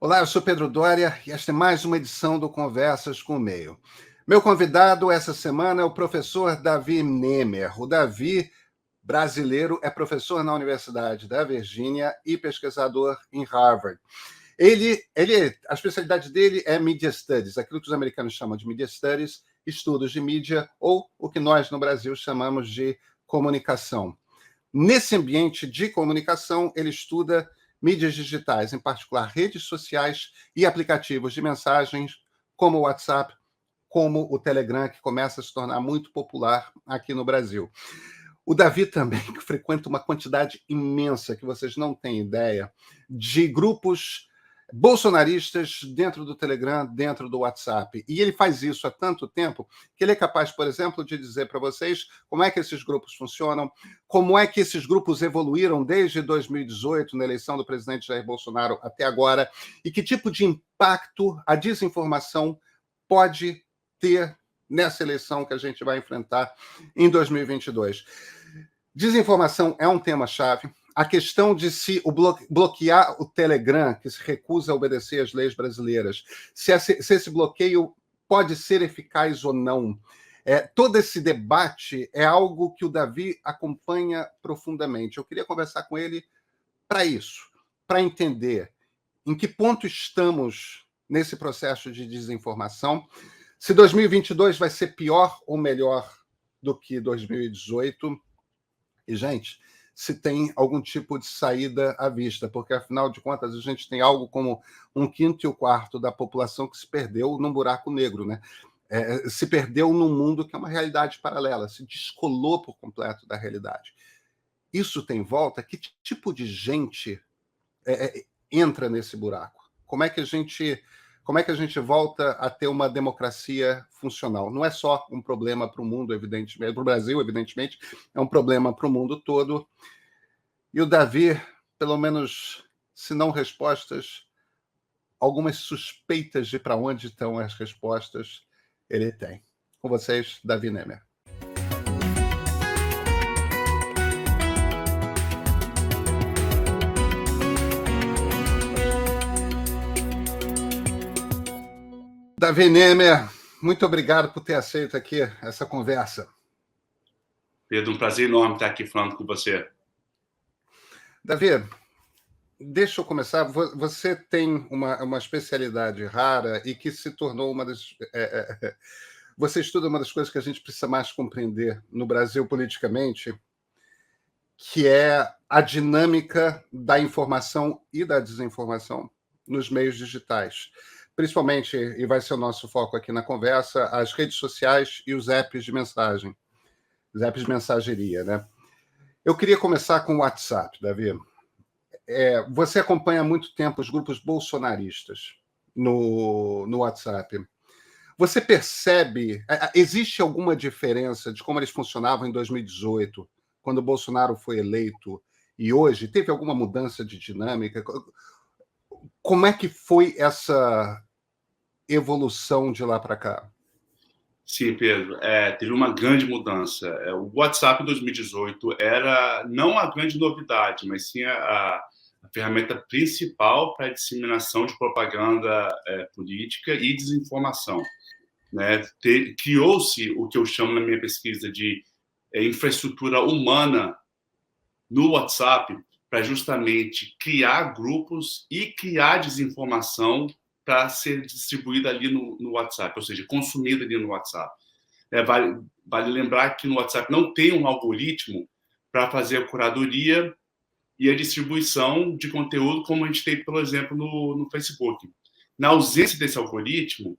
Olá, eu sou Pedro Doria e esta é mais uma edição do Conversas com o Meio. Meu convidado essa semana é o professor Davi Nemer. O Davi, brasileiro, é professor na Universidade da Virgínia e pesquisador em Harvard. A especialidade dele é Media Studies, aquilo que os americanos chamam de Media Studies, estudos de mídia, ou o que nós no Brasil chamamos de comunicação. Nesse ambiente de comunicação, ele estuda mídias digitais, em particular redes sociais e aplicativos de mensagens, como o WhatsApp, como o Telegram, que começa a se tornar muito popular aqui no Brasil. O Davi também frequenta uma quantidade imensa, que vocês não têm ideia, de grupos bolsonaristas dentro do Telegram, dentro do WhatsApp. E ele faz isso há tanto tempo que ele é capaz, por exemplo, de dizer para vocês como é que esses grupos funcionam, como é que esses grupos evoluíram desde 2018, na eleição do presidente Jair Bolsonaro até agora, e que tipo de impacto a desinformação pode ter nessa eleição que a gente vai enfrentar em 2022. Desinformação é um tema-chave. A questão de se bloquear o Telegram, que se recusa a obedecer às leis brasileiras, se esse bloqueio pode ser eficaz ou não. Todo esse debate é algo que o Davi acompanha profundamente. Eu queria conversar com ele para isso, para entender em que ponto estamos nesse processo de desinformação, se 2022 vai ser pior ou melhor do que 2018. E, gente, se tem algum tipo de saída à vista, porque, afinal de contas, a gente tem algo como 1/5 e 1/4 da população que se perdeu num buraco negro, né? Se perdeu num mundo que é uma realidade paralela, se descolou por completo da realidade. Isso tem volta? Que tipo de gente entra nesse buraco? Como é que a gente volta a ter uma democracia funcional? Não é só um problema para o mundo, evidentemente, para o Brasil, evidentemente, é um problema para o mundo todo. E o Davi, pelo menos, se não respostas, algumas suspeitas de para onde estão as respostas, ele tem. Com vocês, Davi Nemer. Davi Nemer, muito obrigado por ter aceito aqui essa conversa. Pedro, um prazer enorme estar aqui falando com você. Davi, deixa eu começar. Você tem uma especialidade rara e que se tornou uma das... Você estuda uma das coisas que a gente precisa mais compreender no Brasil politicamente, que é a dinâmica da informação e da desinformação nos meios digitais. Principalmente, e vai ser o nosso foco aqui na conversa, as redes sociais e os apps de mensagem, os apps de mensageria, né? Eu queria começar com o WhatsApp, Davi. Você acompanha há muito tempo os grupos bolsonaristas no WhatsApp. Você percebe, existe alguma diferença de como eles funcionavam em 2018, quando o Bolsonaro foi eleito, e hoje? Teve alguma mudança de dinâmica? Como é que foi essa evolução de lá para cá? Sim, Pedro, teve uma grande mudança. O WhatsApp em 2018 era não a grande novidade, mas sim a ferramenta principal para a disseminação de propaganda política e desinformação, né? Criou-se o que eu chamo na minha pesquisa de infraestrutura humana no WhatsApp para justamente criar grupos e criar desinformação para ser distribuída ali no WhatsApp, ou seja, consumida ali no WhatsApp. Vale lembrar que no WhatsApp não tem um algoritmo para fazer a curadoria e a distribuição de conteúdo como a gente tem, por exemplo, no Facebook. Na ausência desse algoritmo,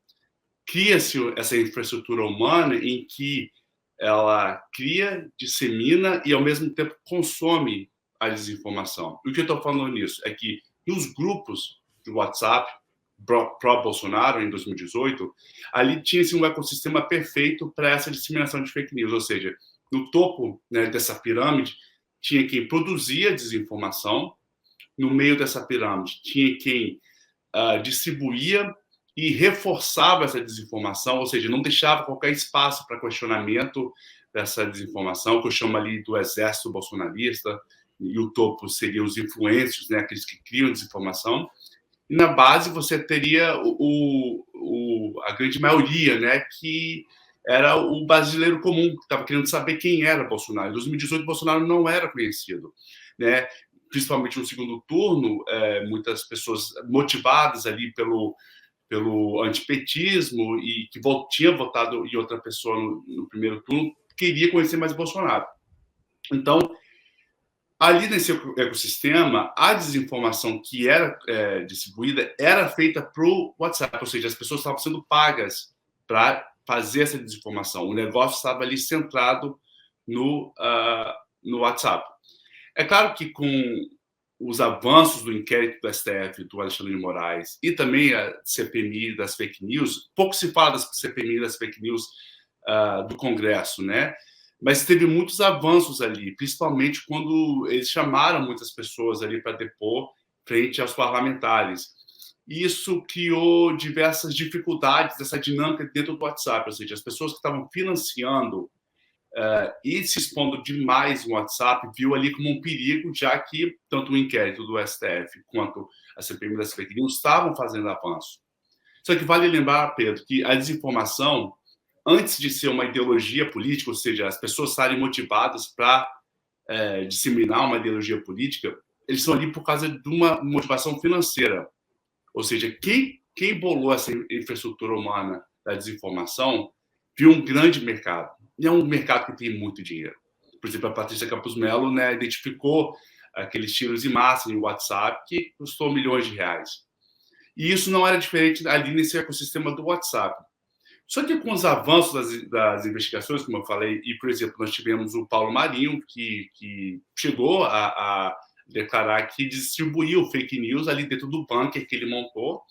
cria-se essa infraestrutura humana em que ela cria, dissemina e, ao mesmo tempo, consome a desinformação. E o que eu estou falando nisso é que nos grupos de WhatsApp pró-Bolsonaro, em 2018, ali tinha-se um ecossistema perfeito para essa disseminação de fake news, ou seja, no topo, né, dessa pirâmide tinha quem produzia desinformação, no meio dessa pirâmide tinha quem distribuía e reforçava essa desinformação, ou seja, não deixava qualquer espaço para questionamento dessa desinformação, que eu chamo ali do exército bolsonarista, e o topo seriam os influencers, né, aqueles que criam desinformação. e na base você teria a grande maioria, né, que era o brasileiro comum, que estava querendo saber quem era Bolsonaro. Em 2018, Bolsonaro não era conhecido, né? Principalmente no segundo turno, muitas pessoas motivadas ali pelo antipetismo e que tinha votado em outra pessoa no primeiro turno, queria conhecer mais Bolsonaro. Então, ali nesse ecossistema, a desinformação que era distribuída era feita para o WhatsApp, ou seja, as pessoas estavam sendo pagas para fazer essa desinformação. O negócio estava ali centrado no WhatsApp. É claro que com os avanços do inquérito do STF, do Alexandre de Moraes, e também a CPMI das fake news, pouco se fala das CPMI das fake news do Congresso, né? Mas teve muitos avanços ali, principalmente quando eles chamaram muitas pessoas ali para depor frente aos parlamentares. Isso criou diversas dificuldades dessa dinâmica dentro do WhatsApp, ou seja, as pessoas que estavam financiando e se expondo demais no WhatsApp viu ali como um perigo, já que tanto o inquérito do STF quanto a CPMI das fake news estavam fazendo avanço. Só que vale lembrar, Pedro, que a desinformação, antes de ser uma ideologia política, ou seja, as pessoas estarem motivadas para disseminar uma ideologia política, eles estão ali por causa de uma motivação financeira. Ou seja, quem bolou essa infraestrutura humana da desinformação viu um grande mercado. E é um mercado que tem muito dinheiro. Por exemplo, a Patrícia Campos Melo, né, identificou aqueles tiros em massa no WhatsApp que custou milhões de reais. E isso não era diferente ali nesse ecossistema do WhatsApp. Só que com os avanços das investigações, como eu falei, e, por exemplo, nós tivemos o Paulo Marinho, que chegou a declarar que distribuiu fake news ali dentro do bunker que ele montou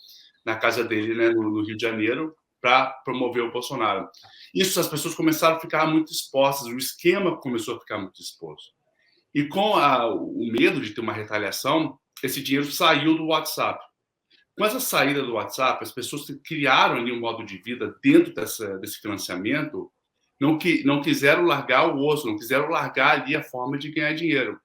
na casa dele, né, no Rio de Janeiro, para promover o Bolsonaro. Isso, as pessoas começaram a ficar muito expostas, o esquema começou a ficar muito exposto. E com o medo de ter uma retaliação, esse dinheiro saiu do WhatsApp. Com essa saída do WhatsApp, as pessoas que criaram ali um modo de vida dentro desse financiamento não quiseram largar o osso, não quiseram largar ali a forma de ganhar dinheiro.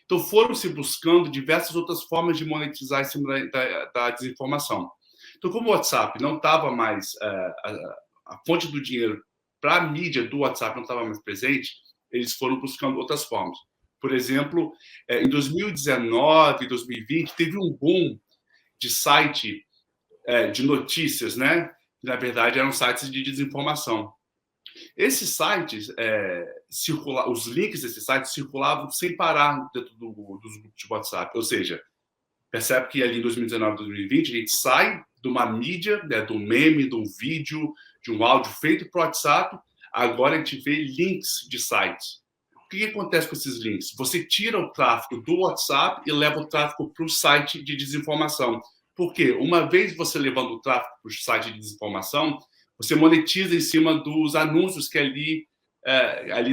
Então, foram se buscando diversas outras formas de monetizar em cima da desinformação. Então, como o WhatsApp não estava mais, a fonte do dinheiro para a mídia do WhatsApp não estava mais presente, eles foram buscando outras formas. Por exemplo, em 2019, 2020, teve um boom de site de notícias, né? Que, na verdade, eram sites de desinformação. Esses sites, os links desses sites circulavam sem parar dentro dos grupos de WhatsApp. Ou seja, percebe que ali em 2019, 2020, a gente sai de uma mídia, né, de um meme, de um vídeo, de um áudio feito para o WhatsApp, agora a gente vê links de sites. O que acontece com esses links? Você tira o tráfego do WhatsApp e leva o tráfego para o site de desinformação. Por quê? Uma vez você levando o tráfego para o site de desinformação, você monetiza em cima dos anúncios que ali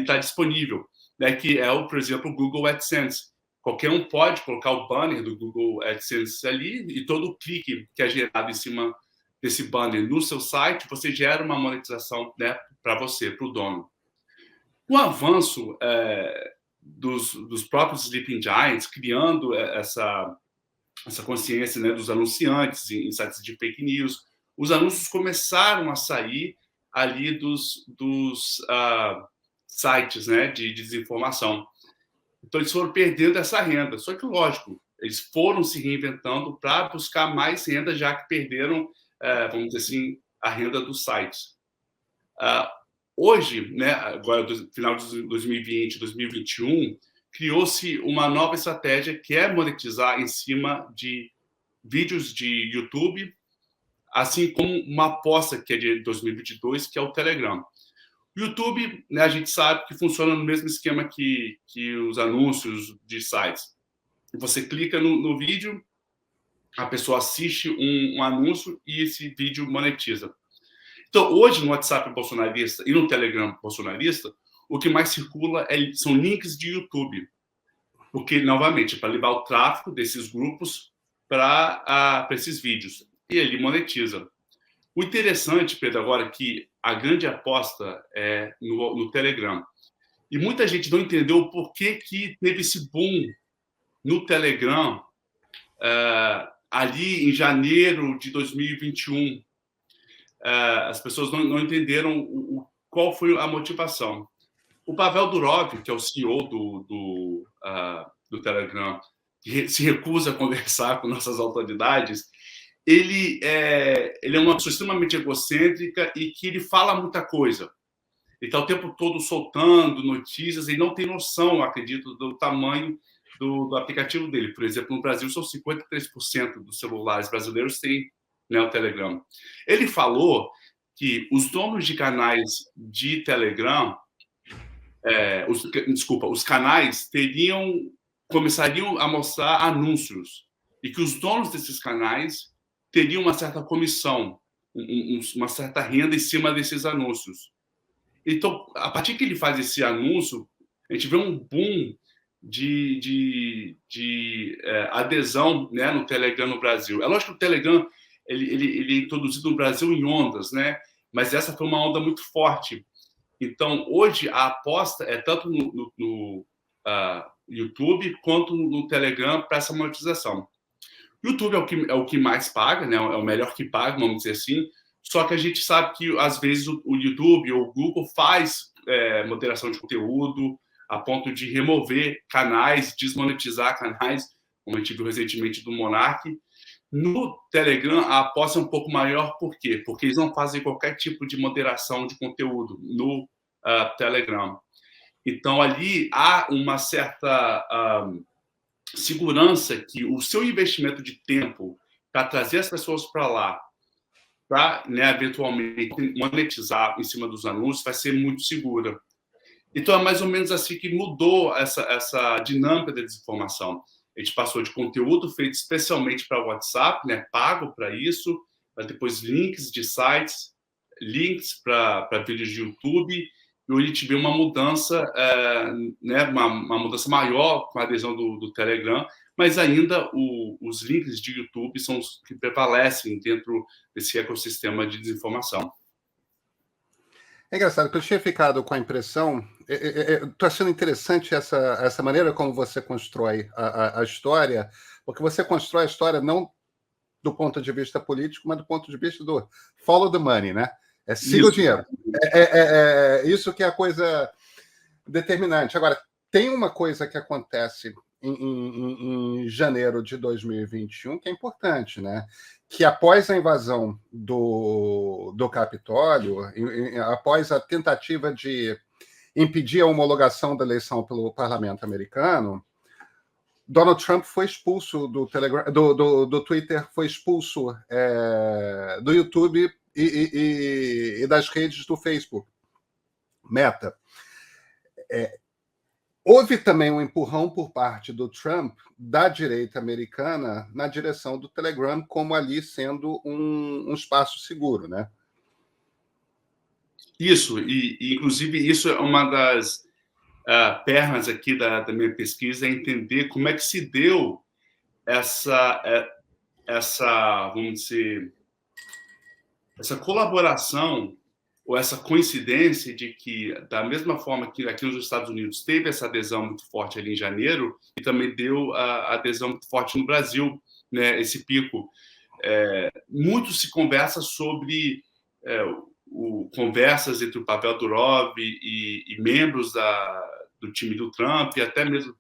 está disponível, né? Que é, por exemplo, o Google AdSense. Qualquer um pode colocar o banner do Google AdSense ali e todo o clique que é gerado em cima desse banner no seu site, você gera uma monetização, né, para você, para o dono. Com o avanço dos próprios Sleeping Giants, criando essa consciência, né, dos anunciantes em sites de fake news, os anúncios começaram a sair ali dos sites, né, de desinformação. Então, eles foram perdendo essa renda. Só que, lógico, eles foram se reinventando para buscar mais renda, já que perderam, vamos dizer assim, a renda dos sites. Hoje, né, agora, no final de 2020, 2021, criou-se uma nova estratégia que é monetizar em cima de vídeos de YouTube, assim como uma aposta que é de 2022, que é o Telegram. O YouTube, né, a gente sabe que funciona no mesmo esquema que os anúncios de sites. Você clica no vídeo, a pessoa assiste um anúncio e esse vídeo monetiza. Então, hoje, no WhatsApp bolsonarista e no Telegram bolsonarista, o que mais circula são links de YouTube. Porque, novamente, é para levar o tráfego desses grupos para esses vídeos. E ele monetiza. O interessante, Pedro, agora é que a grande aposta é no Telegram. E muita gente não entendeu o porquê que teve esse boom no Telegram ali em janeiro de 2021, as pessoas não entenderam qual foi a motivação. O Pavel Durov, que é o CEO do Telegram, que se recusa a conversar com nossas autoridades, ele é uma pessoa extremamente egocêntrica e que ele fala muita coisa. Ele está o tempo todo soltando notícias e não tem noção, eu acredito, do tamanho do aplicativo dele. Por exemplo, no Brasil, são 53% dos celulares brasileiros têm, né, o Telegram. Ele falou que os donos de canais de Telegram, os canais começariam a mostrar anúncios e que os donos desses canais teriam uma certa comissão, uma certa renda em cima desses anúncios. Então, a partir que ele faz esse anúncio, a gente vê um boom de adesão, né, no Telegram no Brasil. É lógico que o Telegram ele é introduzido no Brasil em ondas, né? Mas essa foi uma onda muito forte. Então, hoje, a aposta é tanto no YouTube quanto no Telegram para essa monetização. O YouTube é o que mais paga, né? É o melhor que paga, vamos dizer assim. Só que a gente sabe que, às vezes, o YouTube ou o Google faz moderação de conteúdo a ponto de remover canais, desmonetizar canais, como a gente viu recentemente do Monark. No Telegram, a aposta é um pouco maior. Por quê? Porque eles não fazem qualquer tipo de moderação de conteúdo no Telegram. Então, ali há uma certa segurança que o seu investimento de tempo para trazer as pessoas para lá, para, né, eventualmente monetizar em cima dos anúncios, vai ser muito segura. Então, é mais ou menos assim que mudou essa dinâmica da desinformação. A gente passou de conteúdo feito especialmente para o WhatsApp, né, pago para isso, para depois links de sites, links para vídeos de YouTube, e hoje a gente vê uma mudança, né, uma mudança maior com a adesão do Telegram, mas ainda os links de YouTube são os que prevalecem dentro desse ecossistema de desinformação. É engraçado que eu tinha ficado com a impressão. Estou achando interessante essa maneira como você constrói a história, porque você constrói a história não do ponto de vista político, mas do ponto de vista do follow the money, né? Siga o dinheiro. Isso que é a coisa determinante. Agora, tem uma coisa que acontece em janeiro de 2021 que é importante, né? Que após a invasão do Capitólio, após a tentativa de impedir a homologação da eleição pelo parlamento americano, Donald Trump foi expulso do Telegram, do Twitter, foi expulso do YouTube e das redes do Facebook, Meta. Houve também um empurrão por parte do Trump, da direita americana, na direção do Telegram, como ali sendo um espaço seguro, né? Isso, e inclusive isso é uma das pernas aqui da minha pesquisa, é entender como é que se deu essa vamos dizer, essa colaboração ou essa coincidência de que, da mesma forma que aqui nos Estados Unidos teve essa adesão muito forte ali em janeiro, e também deu a adesão muito forte no Brasil, né, esse pico. Muito se conversa sobre conversas entre o Pavel Durov e membros do time do Trump, e até mesmo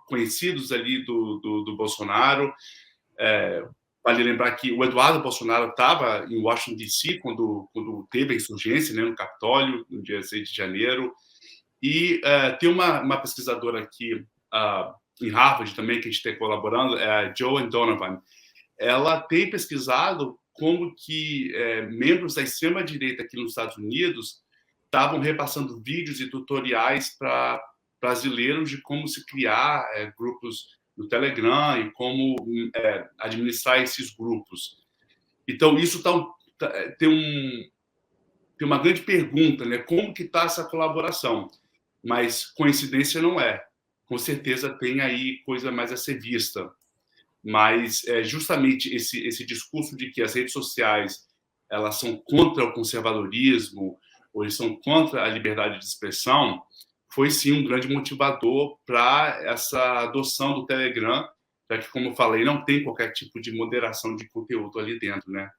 conhecidos ali do Bolsonaro. Vale lembrar que o Eduardo Bolsonaro estava em Washington, D.C., quando teve a insurgência, né, no Capitólio, no dia 6 de janeiro. E tem uma pesquisadora aqui em Harvard também, que a gente está colaborando, é a Joanne Donovan. Ela tem pesquisado como que membros da extrema-direita aqui nos Estados Unidos estavam repassando vídeos e tutoriais para brasileiros de como se criar grupos no Telegram e como administrar esses grupos. Então, isso tem uma grande pergunta, né? Como que está essa colaboração? Mas coincidência não é. Com certeza tem aí coisa mais a ser vista. Mas justamente esse discurso de que as redes sociais elas são contra o conservadorismo ou eles são contra a liberdade de expressão foi sim um grande motivador para essa adoção do Telegram já que, como eu falei, não tem qualquer tipo de moderação de conteúdo ali dentro, né?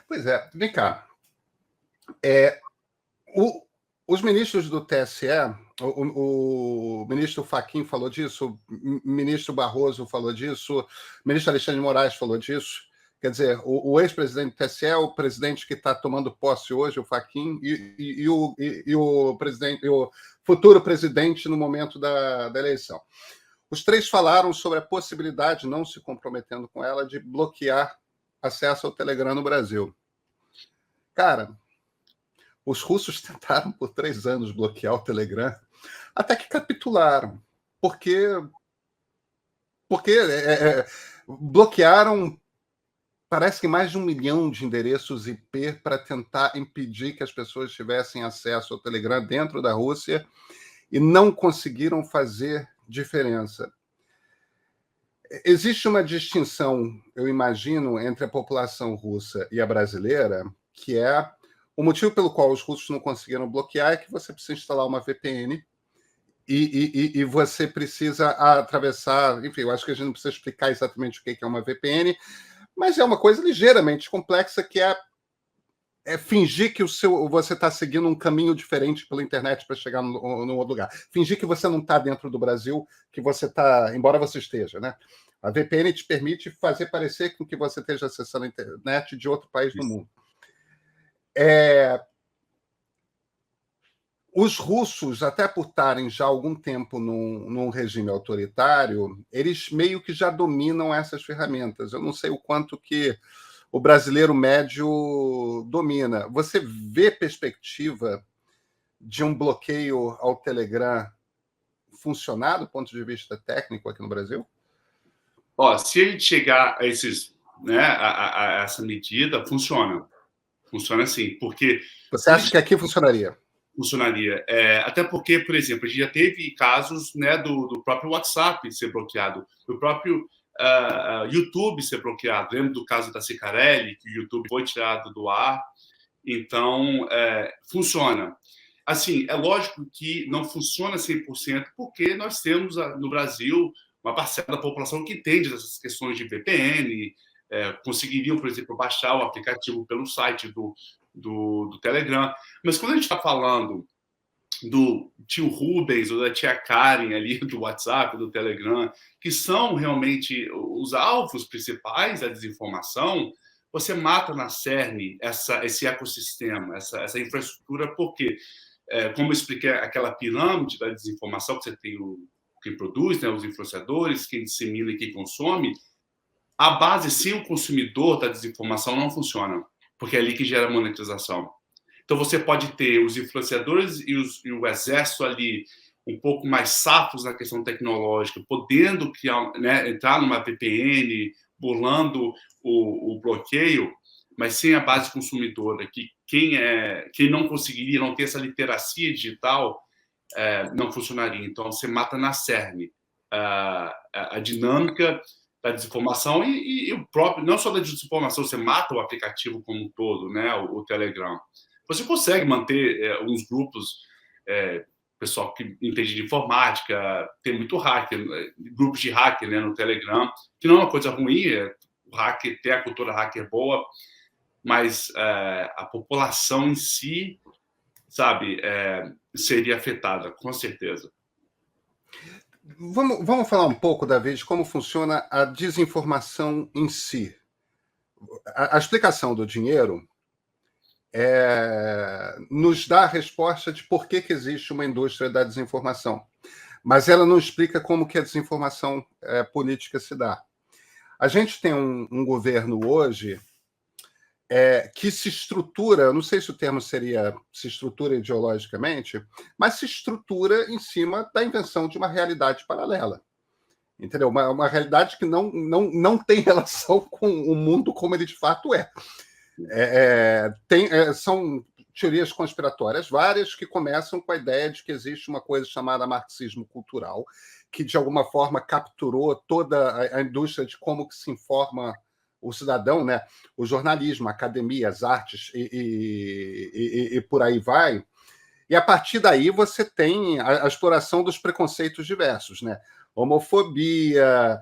Pois é, vem cá. O, os ministros do TSE, o ministro Fachin falou disso, o ministro Barroso falou disso, o ministro Alexandre de Moraes falou disso. Quer dizer, o ex-presidente do TSE é o presidente que está tomando posse hoje, o Fachin, e o presidente, o futuro presidente no momento da eleição. Os três falaram sobre a possibilidade, não se comprometendo com ela, de bloquear acesso ao Telegram no Brasil. Cara, os russos tentaram por 3 anos bloquear o Telegram, até que capitularam, porque bloquearam, parece que mais de 1 milhão de endereços IP para tentar impedir que as pessoas tivessem acesso ao Telegram dentro da Rússia e não conseguiram fazer diferença. Existe uma distinção, eu imagino, entre a população russa e a brasileira, que é o motivo pelo qual os russos não conseguiram bloquear é que você precisa instalar uma VPN e você precisa atravessar. Enfim, eu acho que a gente não precisa explicar exatamente o que é uma VPN, mas é uma coisa ligeiramente complexa que é fingir que você está seguindo um caminho diferente pela internet para chegar no outro lugar. Fingir que você não está dentro do Brasil, que você está, embora você esteja, né? A VPN te permite fazer parecer com que você esteja acessando a internet de outro país do mundo. Os russos, até por estarem já há algum tempo num regime autoritário, eles meio que já dominam essas ferramentas. Eu não sei o quanto que o brasileiro médio domina. Você vê perspectiva de um bloqueio ao Telegram funcionar do ponto de vista técnico aqui no Brasil? Se a gente chegar a esses, né, a essa medida, funciona. Funciona sim, porque... Você acha que aqui funcionaria? Funcionaria. Até porque, por exemplo, a gente já teve casos, né, do próprio WhatsApp ser bloqueado, do próprio YouTube ser bloqueado. Lembro do caso da Cicarelli, que o YouTube foi tirado do ar. Então, funciona. Assim, é lógico que não funciona 100%, porque nós temos no Brasil uma parcela da população que entende essas questões de VPN, conseguiriam, por exemplo, baixar o aplicativo pelo site do Telegram. Mas quando a gente está falando do tio Rubens ou da tia Karen ali do WhatsApp, do Telegram, que são realmente os alvos principais da desinformação, você mata na cerne esse ecossistema, essa infraestrutura, porque, como eu expliquei, aquela pirâmide da desinformação, que você tem quem produz, né, os influenciadores, quem dissemina e quem consome, a base sem o consumidor da desinformação não funciona, porque é ali que gera monetização. Então, você pode ter os influenciadores e o exército ali um pouco mais safos na questão tecnológica, podendo criar, né, entrar numa VPN, burlando o bloqueio, mas sem a base consumidora, que quem não conseguiria, não ter essa literacia digital, não funcionaria. Então, você mata na cerne a dinâmica da desinformação e o próprio, não só da desinformação, você mata o aplicativo como um todo, né, o Telegram. Você consegue manter uns grupos, pessoal que entende de informática, tem muito hacker, grupos de hacker, né, no Telegram, que não é uma coisa ruim, o hacker tem a cultura hacker boa, mas a população em si, sabe, seria afetada, com certeza. Vamos falar um pouco, David, de como funciona a desinformação em si. A explicação do dinheiro nos dá a resposta de por que existe uma indústria da desinformação, mas ela não explica como que a desinformação política se dá. A gente tem um governo hoje que se estrutura, não sei se o termo seria se estrutura ideologicamente, mas se estrutura em cima da invenção de uma realidade paralela. Entendeu? Uma realidade que não tem relação com o mundo como ele de fato é. São teorias conspiratórias várias que começam com a ideia de que existe uma coisa chamada marxismo cultural, que de alguma forma capturou toda a indústria de como que se informa o cidadão, né? O jornalismo, a academia, as artes e por aí vai. E a partir daí você tem a exploração dos preconceitos diversos, né? homofobia,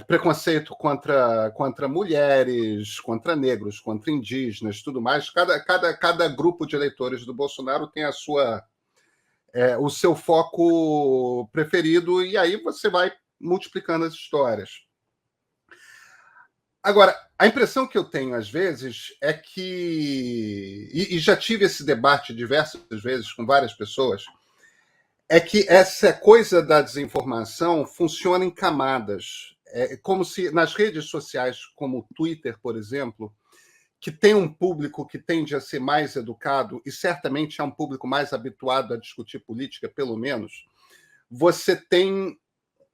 preconceito contra mulheres, contra negros, contra indígenas, tudo mais. Cada grupo de eleitores do Bolsonaro tem o seu foco preferido, e aí você vai multiplicando as histórias. Agora, a impressão que eu tenho, às vezes, é que, e já tive esse debate diversas vezes com várias pessoas, é que essa coisa da desinformação funciona em camadas. É como se nas redes sociais, como o Twitter, por exemplo, que tem um público que tende a ser mais educado, e certamente é um público mais habituado a discutir política, pelo menos, você tem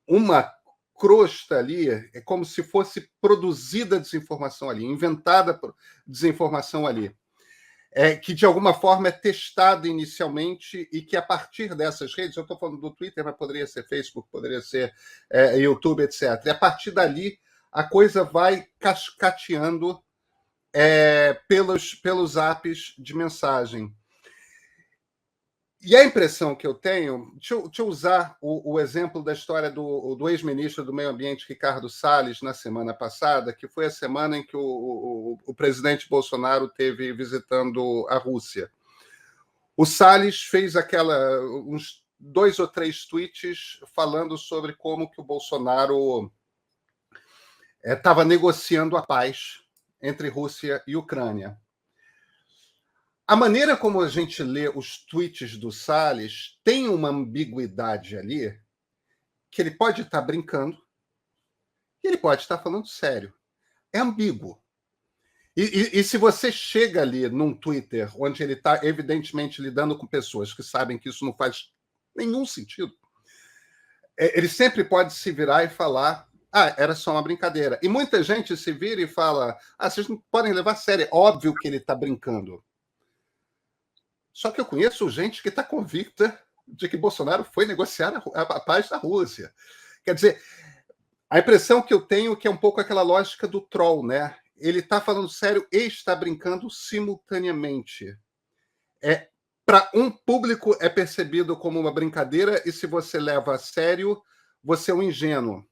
uma crosta ali, é como se fosse produzida desinformação ali, inventada desinformação ali, que de alguma forma é testada inicialmente e que a partir dessas redes, eu estou falando do Twitter, mas poderia ser Facebook, poderia ser YouTube, etc. E a partir dali a coisa vai cascateando pelos apps de mensagem. E a impressão que eu tenho, deixa eu usar o exemplo da história do ex-ministro do Meio Ambiente, Ricardo Salles, na semana passada, que foi a semana em que o presidente Bolsonaro esteve visitando a Rússia. O Salles fez uns 2 ou 3 tweets falando sobre como que o Bolsonaro estava negociando a paz entre Rússia e Ucrânia. A maneira como a gente lê os tweets do Salles tem uma ambiguidade ali, que ele pode estar brincando e ele pode estar falando sério. É ambíguo. E se você chega ali num Twitter onde ele está evidentemente lidando com pessoas que sabem que isso não faz nenhum sentido, ele sempre pode se virar e falar: era só uma brincadeira. E muita gente se vira e fala: vocês não podem levar a sério, é óbvio que ele está brincando. Só que eu conheço gente que está convicta de que Bolsonaro foi negociar a paz da Rússia. Quer dizer, a impressão que eu tenho é que é um pouco aquela lógica do troll, né? Ele está falando sério e está brincando simultaneamente. Para um público é percebido como uma brincadeira, e se você leva a sério, você é um ingênuo.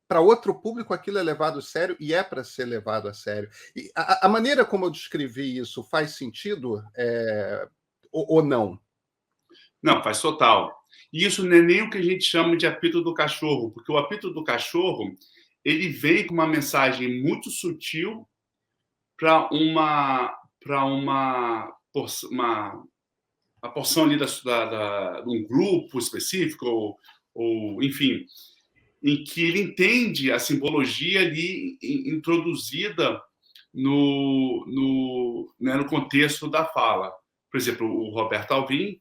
Para outro público, aquilo é levado a sério e é para ser levado a sério. E a maneira como eu descrevi isso faz sentido ou não? Não, faz total. E isso não é nem o que a gente chama de apito do cachorro, porque o apito do cachorro ele vem com uma mensagem muito sutil para uma porção ali de um grupo específico, ou enfim, em que ele entende a simbologia ali introduzida no contexto da fala. Por exemplo, o Roberto Alvim,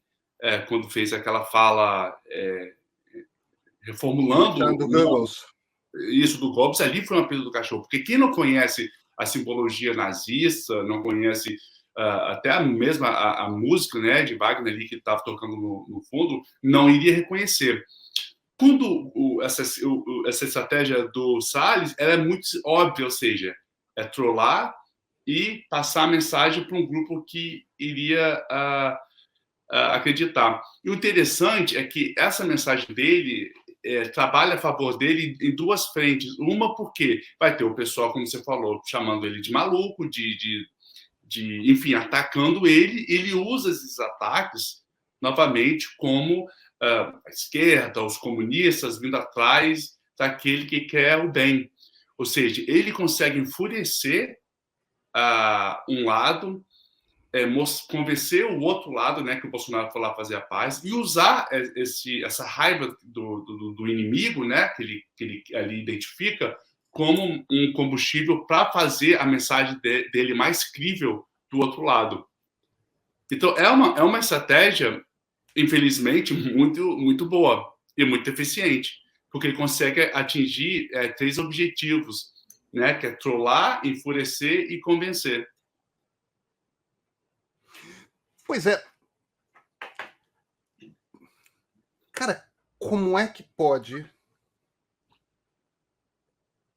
quando fez aquela fala reformulando isso do Goebbels, ali foi uma pena do cachorro, porque quem não conhece a simbologia nazista, não conhece até a mesma a música, né, de Wagner ali que estava tocando no fundo, não iria reconhecer. Quando essa estratégia do Salles, ela é muito óbvia, ou seja, é trollar e passar a mensagem para um grupo que iria acreditar. E o interessante é que essa mensagem dele trabalha a favor dele em 2 frentes. Uma, porque vai ter o pessoal, como você falou, chamando ele de maluco, enfim, atacando ele. Ele usa esses ataques novamente como a esquerda, os comunistas vindo atrás daquele que quer o bem. Ou seja, ele consegue enfurecer um lado, convencer o outro lado, né, que o Bolsonaro foi lá fazer a paz, e usar essa raiva do inimigo, né, que ele ali identifica, como um combustível para fazer a mensagem dele mais crível do outro lado. Então, é uma estratégia, infelizmente, muito, muito boa e muito eficiente, porque ele consegue atingir 3 objetivos, né, que é trollar, enfurecer e convencer. Pois é. Cara, como é que pode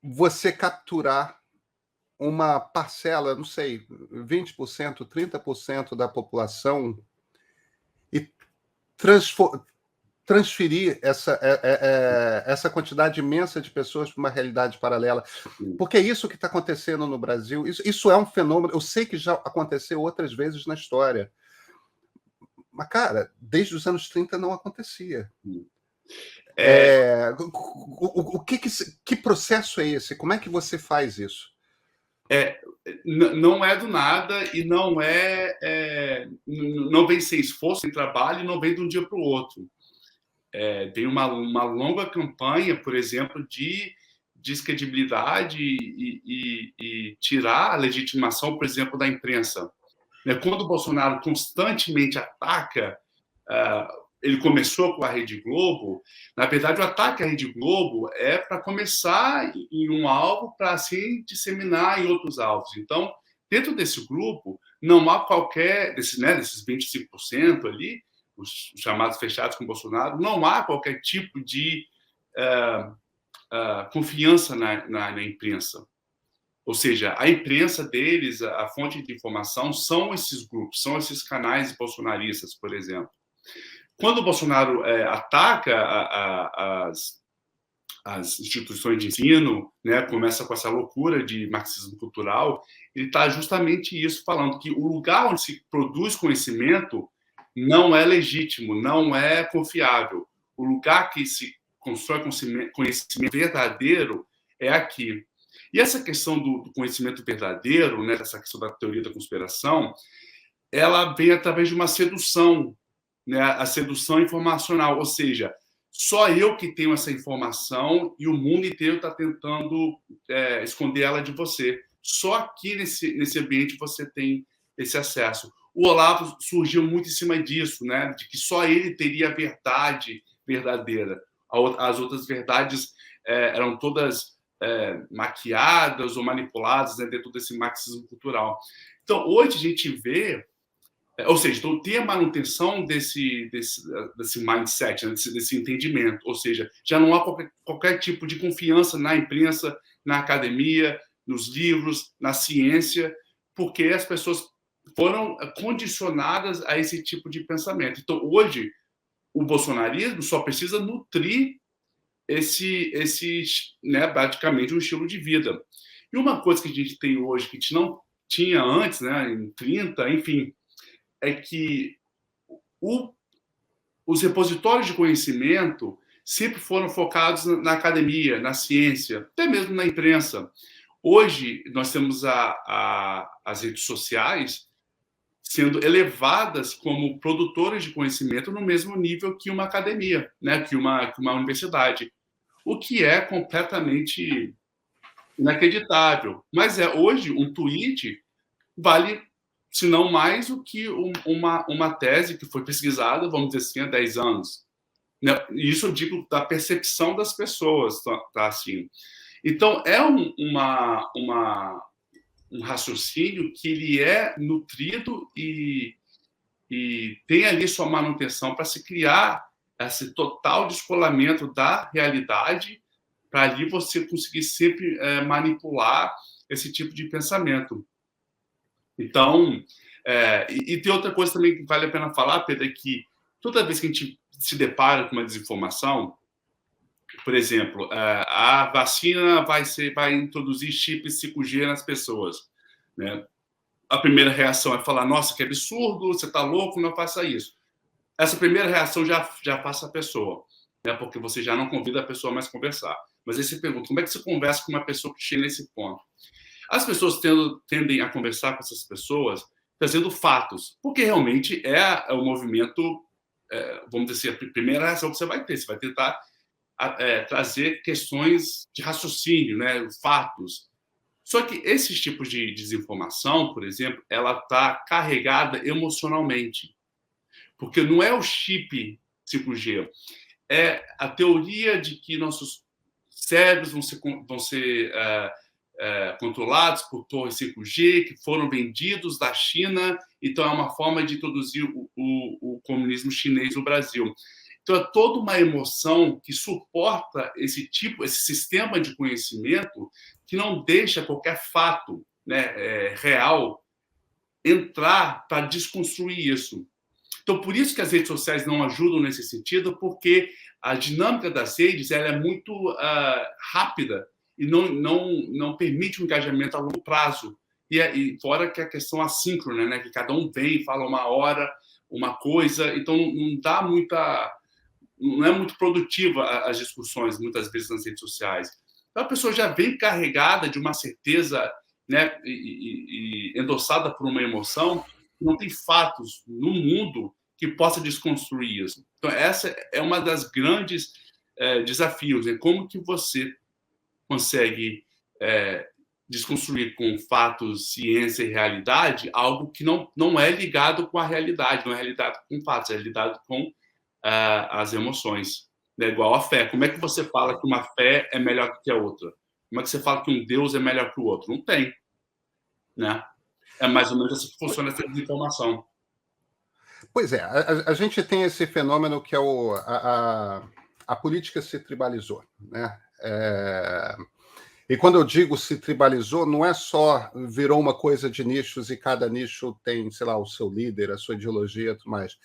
você capturar uma parcela, não sei, 20%, 30% da população e transferir essa quantidade imensa de pessoas para uma realidade paralela. Porque é isso que está acontecendo no Brasil. Isso é um fenômeno. Eu sei que já aconteceu outras vezes na história. Mas, cara, desde os anos 30 não acontecia. Que processo é esse? Como é que você faz isso? Não é do nada e não vem sem esforço, sem trabalho, e não vem de um dia para o outro. Tem uma longa campanha, por exemplo, de descredibilidade e tirar a legitimação, por exemplo, da imprensa. Quando o Bolsonaro constantemente ataca, ele começou com a Rede Globo. Na verdade, o ataque à Rede Globo é para começar em um alvo para assim disseminar em outros alvos. Então, dentro desse grupo, não há qualquer desses 25% ali, os chamados fechados com o Bolsonaro, não há qualquer tipo de confiança na imprensa. Ou seja, a imprensa deles, a fonte de informação, são esses grupos, são esses canais bolsonaristas, por exemplo. Quando o Bolsonaro ataca as instituições de ensino, né, começa com essa loucura de marxismo cultural, ele está justamente isso, falando que o lugar onde se produz conhecimento não é legítimo, não é confiável. O lugar que se constrói conhecimento verdadeiro é aqui. E essa questão do conhecimento verdadeiro, né, essa questão da teoria da conspiração, ela vem através de uma sedução, né, a sedução informacional, ou seja, só eu que tenho essa informação e o mundo inteiro está tentando esconder ela de você. Só aqui nesse ambiente você tem esse acesso. O Olavo surgiu muito em cima disso, né, de que só ele teria a verdade verdadeira. As outras verdades eram todas maquiadas ou manipuladas, né, dentro desse marxismo cultural. Então, hoje a gente vê, ou seja, então, tem a manutenção desse mindset, né, desse entendimento, ou seja, já não há qualquer tipo de confiança na imprensa, na academia, nos livros, na ciência, porque as pessoas foram condicionadas a esse tipo de pensamento. Então, hoje, o bolsonarismo só precisa nutrir né, praticamente um estilo de vida. E uma coisa que a gente tem hoje, que a gente não tinha antes, né, em 30, enfim, é que os repositórios de conhecimento sempre foram focados na academia, na ciência, até mesmo na imprensa. Hoje, nós temos as redes sociais sendo elevadas como produtoras de conhecimento no mesmo nível que uma academia, né, que uma universidade, o que é completamente inacreditável. Mas hoje um tweet vale, se não mais, do que uma tese que foi pesquisada, vamos dizer assim, há 10 anos. Isso eu digo da percepção das pessoas, tá assim. Então, é um raciocínio que ele é nutrido e tem ali sua manutenção para se criar esse total descolamento da realidade, para ali você conseguir sempre manipular esse tipo de pensamento. Então, e tem outra coisa também que vale a pena falar, Pedro, é que toda vez que a gente se depara com uma desinformação, por exemplo, a vacina vai introduzir chip 5G nas pessoas, né? A primeira reação é falar, nossa, que absurdo, você está louco, não faça isso. Essa primeira reação já passa a pessoa, né? Porque você já não convida a pessoa mais a conversar. Mas aí você pergunta, como é que você conversa com uma pessoa que chega nesse ponto? As pessoas tendem a conversar com essas pessoas trazendo fatos, porque realmente é o movimento, vamos dizer assim, a primeira reação que você vai ter. Você vai tentar trazer questões de raciocínio, né, fatos. Só que esses tipos de desinformação, por exemplo, ela está carregada emocionalmente. Porque não é o chip 5G, é a teoria de que nossos cérebros vão ser controlados por torres 5G, que foram vendidos da China, então é uma forma de introduzir o comunismo chinês no Brasil. Então é toda uma emoção que suporta esse sistema de conhecimento que não deixa qualquer fato, né, real entrar para desconstruir isso. Então, por isso que as redes sociais não ajudam nesse sentido, porque a dinâmica das redes ela é muito rápida e não permite um engajamento a longo prazo. E fora que a questão assíncrona, né? Que cada um vem e fala uma hora, uma coisa, então não dá muita... Não é muito produtiva as discussões, muitas vezes, nas redes sociais. Então, a pessoa já vem carregada de uma certeza, né, e endossada por uma emoção, não tem fatos no mundo que possa desconstruir isso. Então, essa é uma das grandes desafios, né? Como que você consegue desconstruir com fatos, ciência e realidade algo que não é ligado com a realidade, não é ligado com fatos, é ligado com as emoções. É igual a fé. Como é que você fala que uma fé é melhor que a outra? Como é que você fala que um Deus é melhor que o outro? Não tem, né? É mais ou menos assim que funciona essa desinformação. Pois é, a gente tem esse fenômeno que é a política se tribalizou, né? E quando eu digo se tribalizou, não é só virou uma coisa de nichos e cada nicho tem, sei lá, o seu líder, a sua ideologia e tudo mais.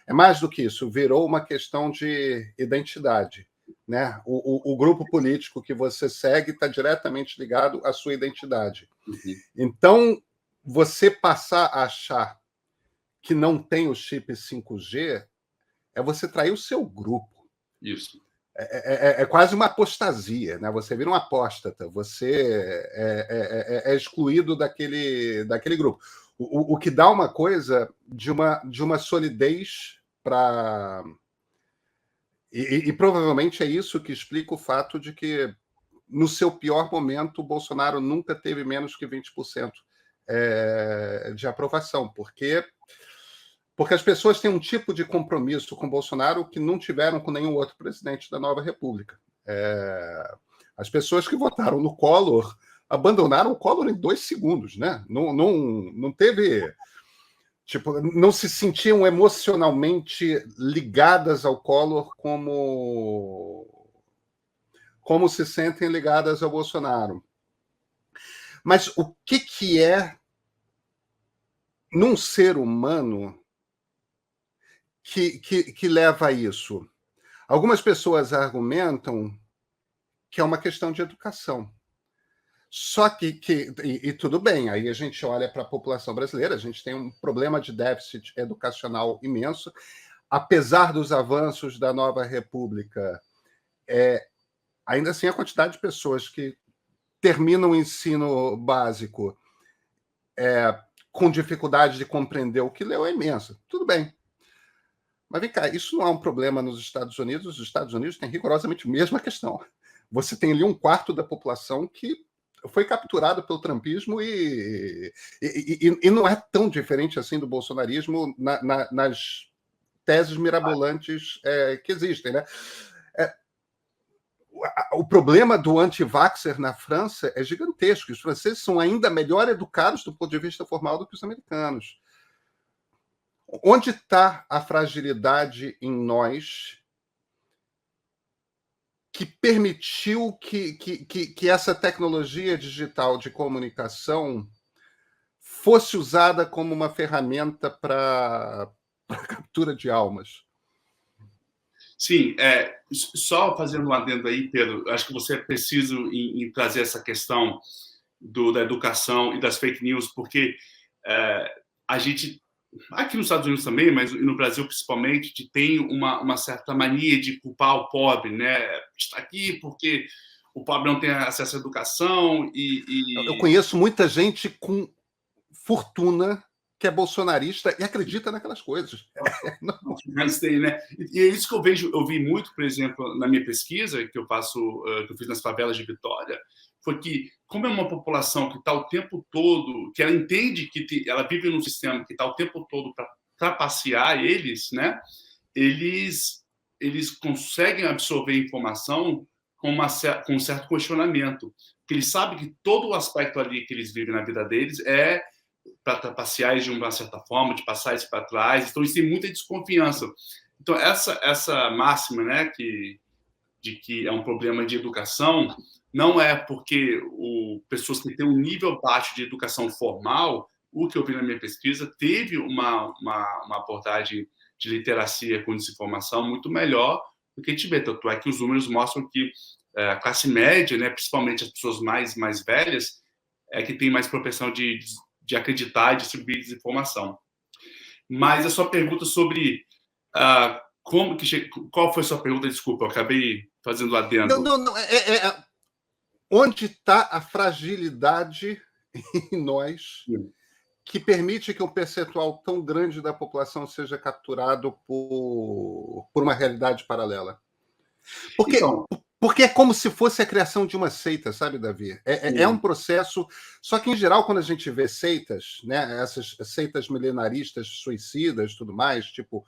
É mais do que isso, virou uma questão de identidade, né? O grupo político que você segue está diretamente ligado à sua identidade. Uhum. Então, você passar a achar que não tem o chip 5G é você trair o seu grupo. Isso. É quase uma apostasia, né? Você vira um apóstata, você é excluído daquele grupo. O que dá uma coisa de uma solidez para... E provavelmente é isso que explica o fato de que, no seu pior momento, o Bolsonaro nunca teve menos que 20% de aprovação, porque as pessoas têm um tipo de compromisso com Bolsonaro que não tiveram com nenhum outro presidente da nova República. As pessoas que votaram no Collor abandonaram o Collor em 2 segundos, né? Não teve... Tipo, não se sentiam emocionalmente ligadas ao Collor como se sentem ligadas ao Bolsonaro. Mas o que é num ser humano que leva a isso? Algumas pessoas argumentam que é uma questão de educação. Só que e tudo bem, aí a gente olha para a população brasileira, a gente tem um problema de déficit educacional imenso, apesar dos avanços da nova República, ainda assim a quantidade de pessoas que terminam o ensino básico com dificuldade de compreender o que leu é imensa. Tudo bem. Mas vem cá, isso não é um problema nos Estados Unidos. Os Estados Unidos têm rigorosamente a mesma questão. Você tem ali 1/4 da população que foi capturado pelo trumpismo e não é tão diferente assim do bolsonarismo nas teses mirabolantes que existem, né? O problema do anti-vaxxer na França é gigantesco. Os franceses são ainda melhor educados do ponto de vista formal do que os americanos. Onde está a fragilidade em nós que permitiu que essa tecnologia digital de comunicação fosse usada como uma ferramenta para captura de almas? Sim, só fazendo um adendo aí, Pedro, acho que você é preciso em trazer essa questão da educação e das fake news, porque a gente, aqui nos Estados Unidos também, mas no Brasil principalmente, tem uma certa mania de culpar o pobre, né? Está aqui porque o pobre não tem acesso à educação Eu conheço muita gente com fortuna que é bolsonarista e acredita naquelas coisas. Mas tem, né? E é isso que eu vi muito, por exemplo, na minha pesquisa que eu fiz nas favelas de Vitória, foi que, como é uma população que está o tempo todo, que ela entende que ela vive num sistema que está o tempo todo para trapacear eles, né? Eles conseguem absorver informação com um certo questionamento, porque eles sabem que todo o aspecto ali que eles vivem na vida deles é para trapacear de uma certa forma, de passar isso para trás. Então, isso tem muita desconfiança. Então, essa máxima, né, de que é um problema de educação, não é porque pessoas que têm um nível baixo de educação formal, o que eu vi na minha pesquisa, teve uma abordagem de literacia com desinformação muito melhor do que a gente vê. Tanto é que os números mostram que a classe média, né, principalmente as pessoas mais velhas, é que tem mais propensão de acreditar e distribuir desinformação. Mas a sua pergunta sobre qual foi a sua pergunta? Desculpa, eu acabei fazendo adendo. Não. Onde está a fragilidade em nós que permite que um percentual tão grande da população seja capturado por uma realidade paralela? Porque é como se fosse a criação de uma seita, sabe, Davi? É um processo... Só que, em geral, quando a gente vê seitas, né, essas seitas milenaristas, suicidas, tudo mais, tipo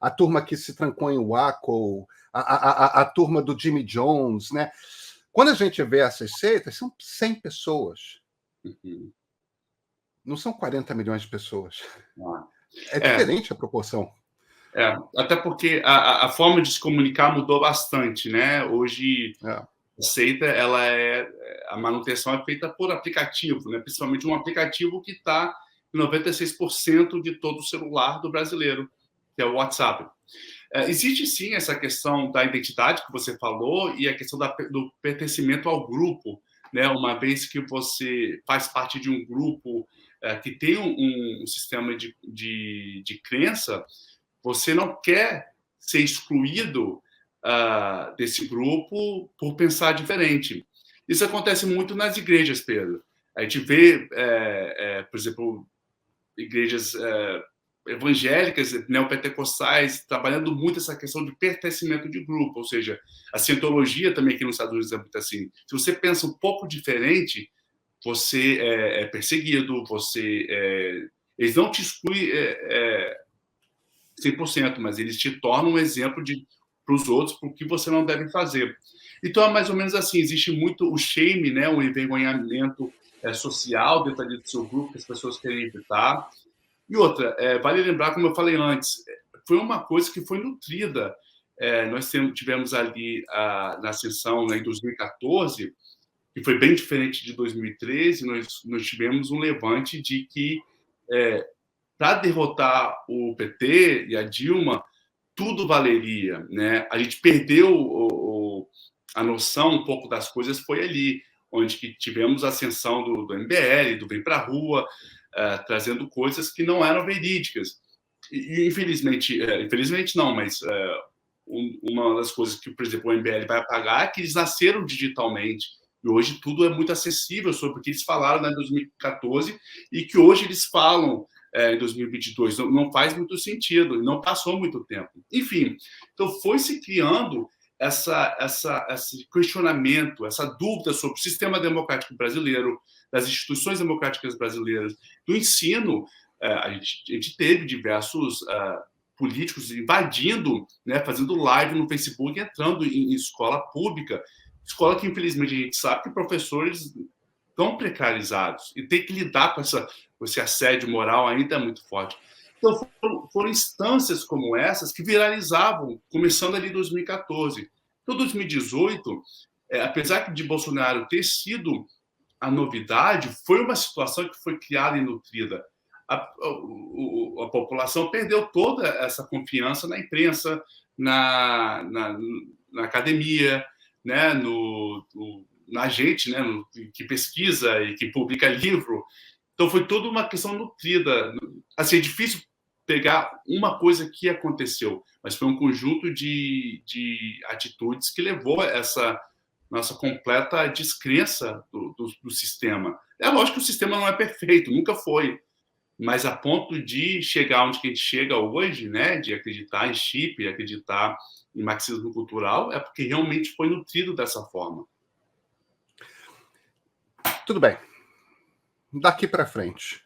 a turma que se trancou em Waco, a turma do Jimmy Jones, né? Quando a gente vê essas seitas, são 100 pessoas. Não são 40 milhões de pessoas. É diferente a proporção. Até porque a forma de se comunicar mudou bastante, né? Hoje, a seita, a manutenção é feita por aplicativo, né? Principalmente um aplicativo que está em 96% de todo o celular do brasileiro, que é o WhatsApp. Existe, sim, essa questão da identidade que você falou e a questão do pertencimento ao grupo, né? Uma vez que você faz parte de um grupo que tem um sistema de crença, você não quer ser excluído desse grupo por pensar diferente. Isso acontece muito nas igrejas, Pedro. A gente vê, por exemplo, igrejas evangélicas, neopentecostais, trabalhando muito essa questão de pertencimento de grupo, ou seja, a cientologia também aqui nos Estados Unidos é muito assim. Se você pensa um pouco diferente, você é perseguido, eles não te excluem 100%, mas eles te tornam um exemplo para os outros por que você não deve fazer. Então, é mais ou menos assim, existe muito o shame, né, o envergonhamento social dentro do seu grupo, que as pessoas querem evitar. E outra, vale lembrar, como eu falei antes, foi uma coisa que foi nutrida. Nós tivemos ali na sessão, né, em 2014, que foi bem diferente de 2013, nós tivemos um levante de que, para derrotar o PT e a Dilma, tudo valeria, né? A gente perdeu a noção um pouco das coisas, foi ali, onde que tivemos a ascensão do MBL, do Vem Pra Rua, trazendo coisas que não eram verídicas. E infelizmente não, mas uma das coisas que, por exemplo, o MBL vai apagar é que eles nasceram digitalmente. E hoje tudo é muito acessível sobre o que eles falaram em 2014 e que hoje eles falam em 2022. Não faz muito sentido, não passou muito tempo. Enfim, então foi se criando esse questionamento, essa dúvida sobre o sistema democrático brasileiro, das instituições democráticas brasileiras, do ensino. A gente teve diversos políticos invadindo, né, fazendo live no Facebook, entrando em escola pública, escola que, infelizmente, a gente sabe que professores estão precarizados e tem que lidar com esse assédio moral ainda muito forte. Então, foram instâncias como essas que viralizavam, começando ali em 2014. Então, 2018, apesar de Bolsonaro ter sido a novidade, foi uma situação que foi criada e nutrida. A população perdeu toda essa confiança na imprensa, na academia, né, na gente, né, que pesquisa e que publica livro. Então, foi toda uma questão nutrida. Assim, é difícil pegar uma coisa que aconteceu, mas foi um conjunto de atitudes que levou a essa nossa completa descrença do sistema. É lógico que o sistema não é perfeito, nunca foi, mas a ponto de chegar onde que a gente chega hoje, né, de acreditar em chip, acreditar em marxismo cultural, é porque realmente foi nutrido dessa forma. Tudo bem. Daqui para frente,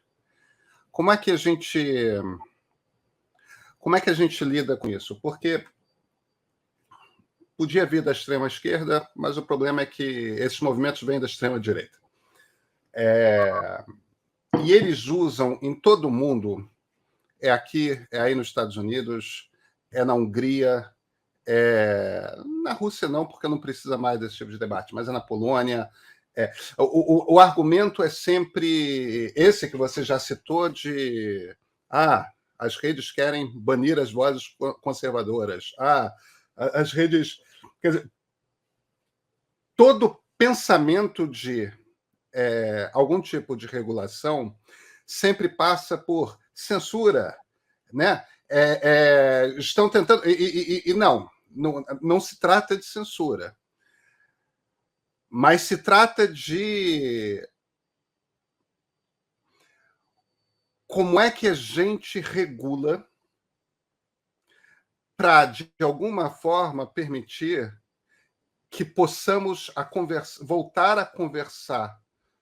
como é que a gente lida com isso? Porque podia vir da extrema esquerda, mas o problema é que esses movimentos vêm da extrema direita. E eles usam em todo o mundo, aqui, aí nos Estados Unidos, na Hungria, na Rússia não, porque não precisa mais desse tipo de debate, mas na Polônia. O argumento é sempre esse que você já citou de a as redes querem banir as vozes conservadoras. As redes... Quer dizer, todo pensamento de algum tipo de regulação sempre passa por censura, né? Estão tentando... E não se trata de censura, mas se trata de como é que a gente regula para, de alguma forma, permitir que possamos voltar a conversar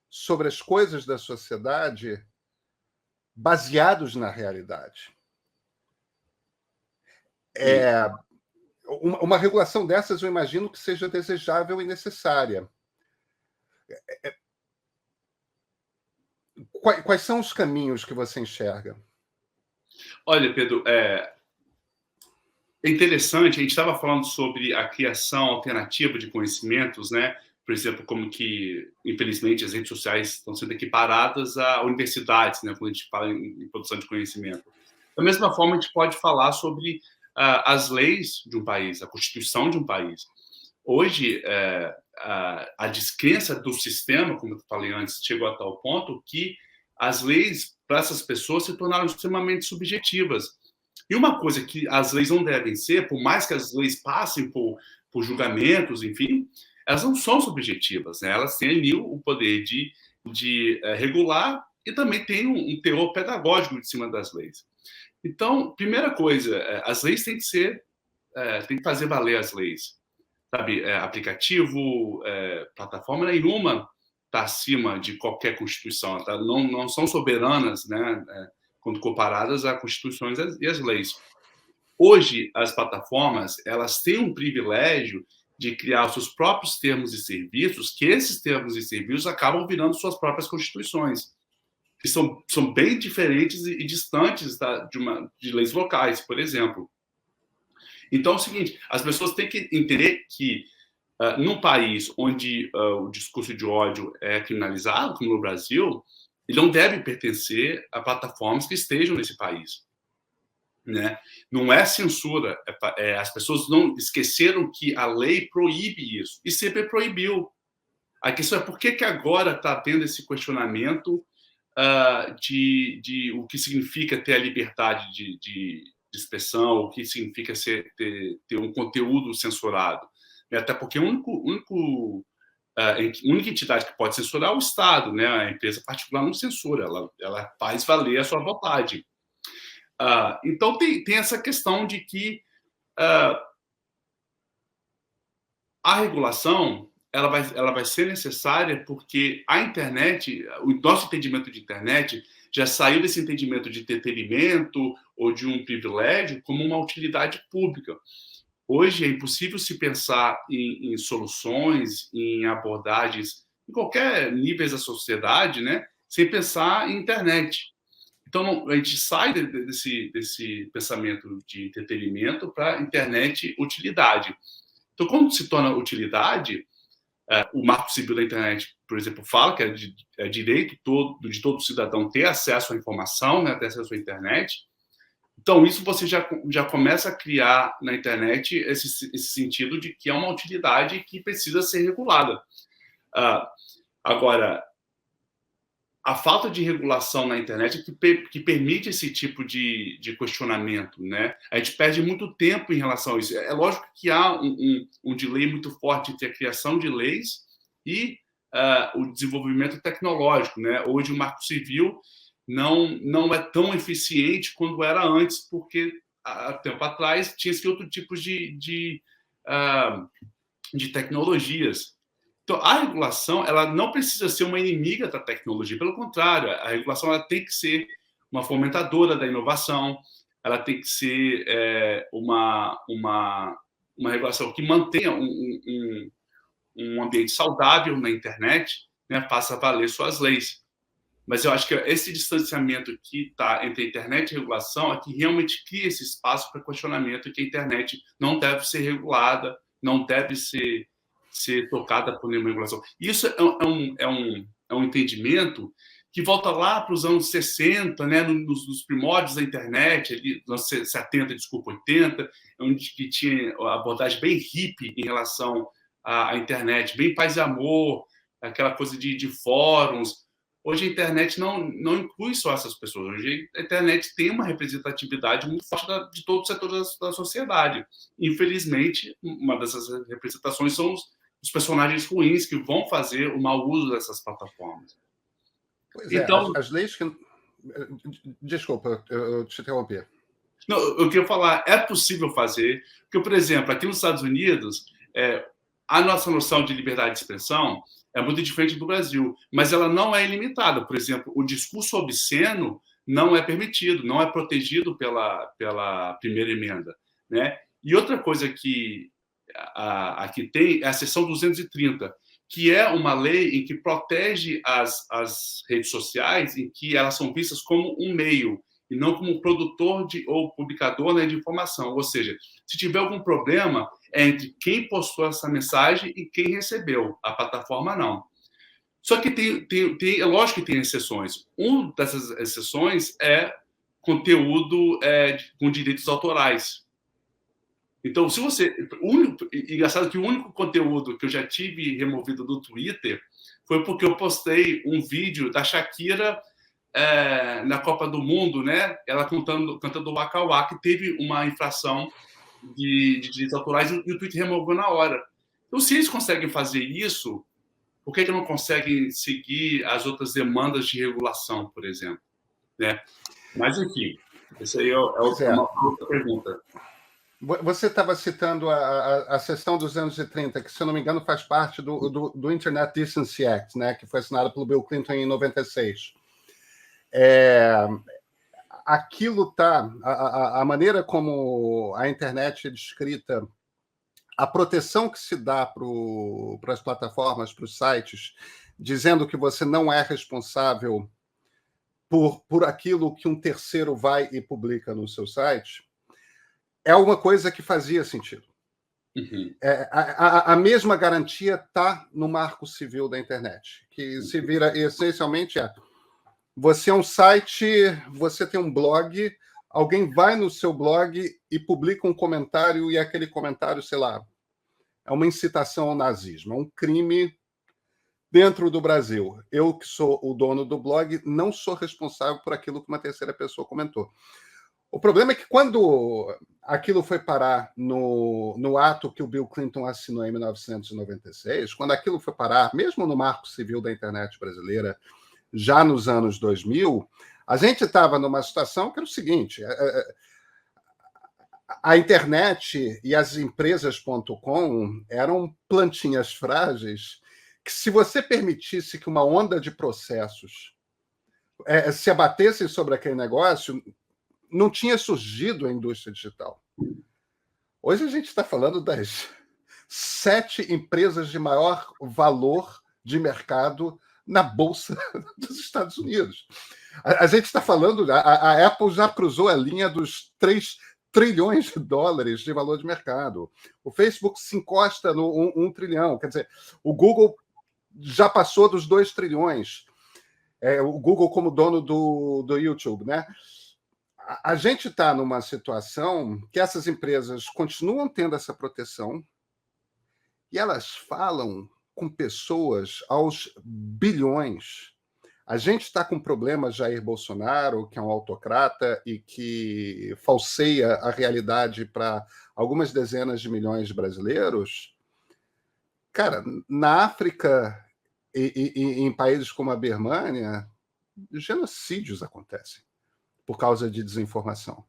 sobre as coisas da sociedade baseados na realidade. Uma regulação dessas, eu imagino que seja desejável e necessária. Quais são os caminhos que você enxerga? Olha, Pedro, é interessante, a gente estava falando sobre a criação alternativa de conhecimentos, né? Por exemplo, como que, infelizmente, as redes sociais estão sendo equiparadas a universidades, né? Quando a gente fala em produção de conhecimento. Da mesma forma, a gente pode falar sobre as leis de um país, a Constituição de um país. Hoje, a descrença do sistema, como eu falei antes, chegou a tal ponto que as leis, para essas pessoas, se tornaram extremamente subjetivas. E uma coisa que as leis não devem ser, por mais que as leis passem por julgamentos, enfim, elas não são subjetivas, né? Elas têm ali o poder de regular e também tem um teor pedagógico em cima das leis. Então, primeira coisa, as leis têm que ser, tem que fazer valer as leis, sabe? Aplicativo, plataforma nenhuma está acima de qualquer constituição, tá? Não são soberanas, né? Quando comparadas a constituições e as leis. Hoje, as plataformas, elas têm um privilégio de criar os seus próprios termos e serviços, que esses termos e serviços acabam virando suas próprias constituições, que são bem diferentes e distantes de leis locais, por exemplo. Então, é o seguinte, as pessoas têm que entender que num país onde o discurso de ódio é criminalizado, como no Brasil, ele não deve pertencer a plataformas que estejam nesse país, né? Não é censura, as pessoas não esqueceram que a lei proíbe isso, e sempre proibiu. A questão é por que agora está tendo esse questionamento de o que significa ter a liberdade de expressão, o que significa ter um conteúdo censurado. Até porque a única entidade que pode censurar é o Estado, né? A empresa particular não censura, ela faz valer a sua vontade. Então, tem essa questão de que a regulação ela vai ser necessária porque a internet, o nosso entendimento de internet já saiu desse entendimento de entretenimento ou de um privilégio como uma utilidade pública. Hoje é impossível se pensar em soluções, em abordagens, em qualquer nível da sociedade, né, sem pensar em internet. Então, a gente sai desse pensamento de entretenimento para a internet utilidade. Então, quando se torna utilidade, o Marco Civil da internet, por exemplo, fala que é direito de todo cidadão ter acesso à informação, né, ter acesso à internet. Então, isso você já começa a criar na internet esse sentido de que é uma utilidade que precisa ser regulada. Agora, a falta de regulação na internet que permite esse tipo de questionamento, né? A gente perde muito tempo em relação a isso. É lógico que há um delay muito forte entre a criação de leis e o desenvolvimento tecnológico, né? Hoje o Marco Civil não é tão eficiente quanto era antes, porque há tempo atrás tinha-se outro tipo de tecnologias. Então, a regulação ela não precisa ser uma inimiga da tecnologia, pelo contrário, a regulação ela tem que ser uma fomentadora da inovação, ela tem que ser uma regulação que mantenha um ambiente saudável na internet, né, faça valer suas leis. Mas eu acho que esse distanciamento que está entre a internet e a regulação é que realmente cria esse espaço para questionamento e que a internet não deve ser regulada, não deve ser tocada por nenhuma regulação. Isso é um entendimento que volta lá para os anos 60, né, nos primórdios da internet, ali, nos anos 70, desculpa, 80, onde que tinha a abordagem bem hippie em relação à internet, bem paz e amor, aquela coisa de fóruns. Hoje a internet não inclui só essas pessoas. Hoje a internet tem uma representatividade muito forte de todo o setor da sociedade. Infelizmente, uma dessas representações são os personagens ruins que vão fazer o mau uso dessas plataformas. Pois é, então, as leis que... Desculpa, eu te interrompi. Não, eu queria falar, é possível fazer, porque, por exemplo, aqui nos Estados Unidos, a nossa noção de liberdade de expressão é muito diferente do Brasil, mas ela não é ilimitada. Por exemplo, o discurso obsceno não é permitido, não é protegido pela primeira emenda, né? E outra coisa que aqui tem é a seção 230, que é uma lei em que protege as redes sociais, em que elas são vistas como um meio e não como produtor ou publicador, né, de informação. Ou seja, se tiver algum problema, é entre quem postou essa mensagem e quem recebeu. A plataforma não. Só que é lógico que tem exceções. Uma dessas exceções é conteúdo com direitos autorais. Então, se você... Engraçado que o único conteúdo que eu já tive removido do Twitter foi porque eu postei um vídeo da Shakira na Copa do Mundo, né? Ela cantando o Waka Waka, que teve uma infração de direitos autorais e o Twitter removeu na hora. Então, se eles conseguem fazer isso, por que não conseguem seguir as outras demandas de regulação, por exemplo? Né? Mas, enfim, essa aí é uma outra pergunta. Você estava citando a seção 230, que, se eu não me engano, faz parte do Internet Decency Act, né, que foi assinado pelo Bill Clinton em 96. Aquilo tá... A maneira como a internet é descrita, a proteção que se dá para as plataformas, para os sites, dizendo que você não é responsável por aquilo que um terceiro vai e publica no seu site, é uma coisa que fazia sentido. Uhum. A mesma garantia está no Marco Civil da internet, que se vira essencialmente você é um site, você tem um blog, alguém vai no seu blog e publica um comentário, e aquele comentário, sei lá, é uma incitação ao nazismo, é um crime dentro do Brasil. Eu, que sou o dono do blog, não sou responsável por aquilo que uma terceira pessoa comentou. O problema é que, quando aquilo foi parar no ato que o Bill Clinton assinou em 1996, quando aquilo foi parar, mesmo no Marco Civil da internet brasileira, já nos anos 2000, a gente estava numa situação que era o seguinte: a internet e as empresas.com eram plantinhas frágeis que, se você permitisse que uma onda de processos se abatesse sobre aquele negócio, não tinha surgido a indústria digital. Hoje a gente está falando das 7 empresas de maior valor de mercado na Bolsa dos Estados Unidos. A gente está falando... A Apple já cruzou a linha dos 3 trilhões de dólares de valor de mercado. O Facebook se encosta no 1 trilhão. Quer dizer, o Google já passou dos 2 trilhões. O Google como dono do YouTube, né? A gente está numa situação que essas empresas continuam tendo essa proteção e elas falam com pessoas aos bilhões. A gente está com problema Jair Bolsonaro, que é um autocrata e que falseia a realidade para algumas dezenas de milhões de brasileiros. Cara, na África e em países como a Birmânia, genocídios acontecem por causa de desinformação.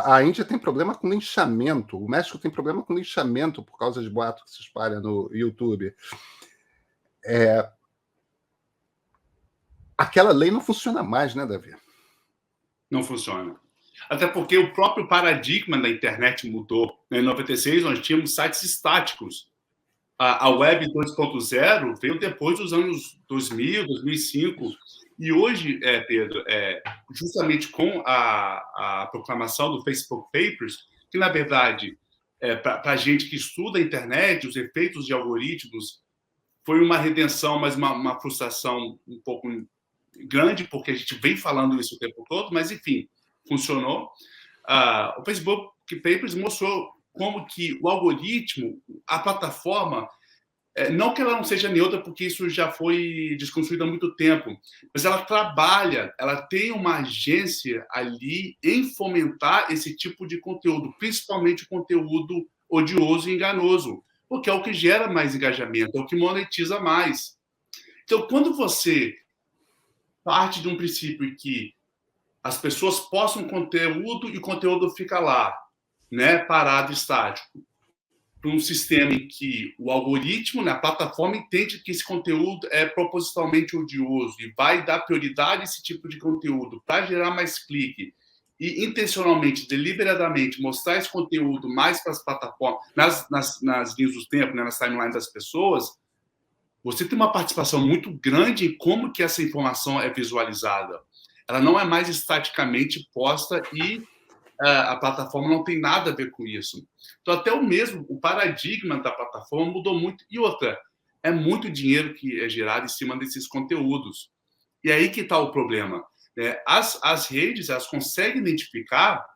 A Índia tem problema com linchamento, o México tem problema com linchamento por causa de boato que se espalha no YouTube. Aquela lei não funciona mais, né, Davi? Não funciona. Até porque o próprio paradigma da internet mudou. Em 96, nós tínhamos sites estáticos. A Web 2.0 veio depois dos anos 2000, 2005. E hoje, Pedro, justamente com a proclamação do Facebook Papers, que, na verdade, para a gente que estuda a internet, os efeitos de algoritmos, foi uma redenção, mas uma frustração um pouco grande, porque a gente vem falando isso o tempo todo, mas, enfim, funcionou. O Facebook Papers mostrou como que o algoritmo, a plataforma, não que ela não seja neutra, porque isso já foi desconstruído há muito tempo, mas ela trabalha, ela tem uma agência ali em fomentar esse tipo de conteúdo, principalmente conteúdo odioso e enganoso, porque é o que gera mais engajamento, é o que monetiza mais. Então, quando você parte de um princípio que as pessoas postam conteúdo e o conteúdo fica lá, né, parado, estático, para um sistema em que o algoritmo, né, a plataforma entende que esse conteúdo é propositalmente odioso e vai dar prioridade a esse tipo de conteúdo para gerar mais clique e intencionalmente, deliberadamente, mostrar esse conteúdo mais para as plataformas, nas linhas do tempo, né, nas timelines das pessoas, você tem uma participação muito grande em como que essa informação é visualizada. Ela não é mais estaticamente posta e a plataforma não tem nada a ver com isso. Então, até o paradigma da plataforma mudou muito. E outra, é muito dinheiro que é gerado em cima desses conteúdos. E aí que está o problema. As redes, elas conseguem identificar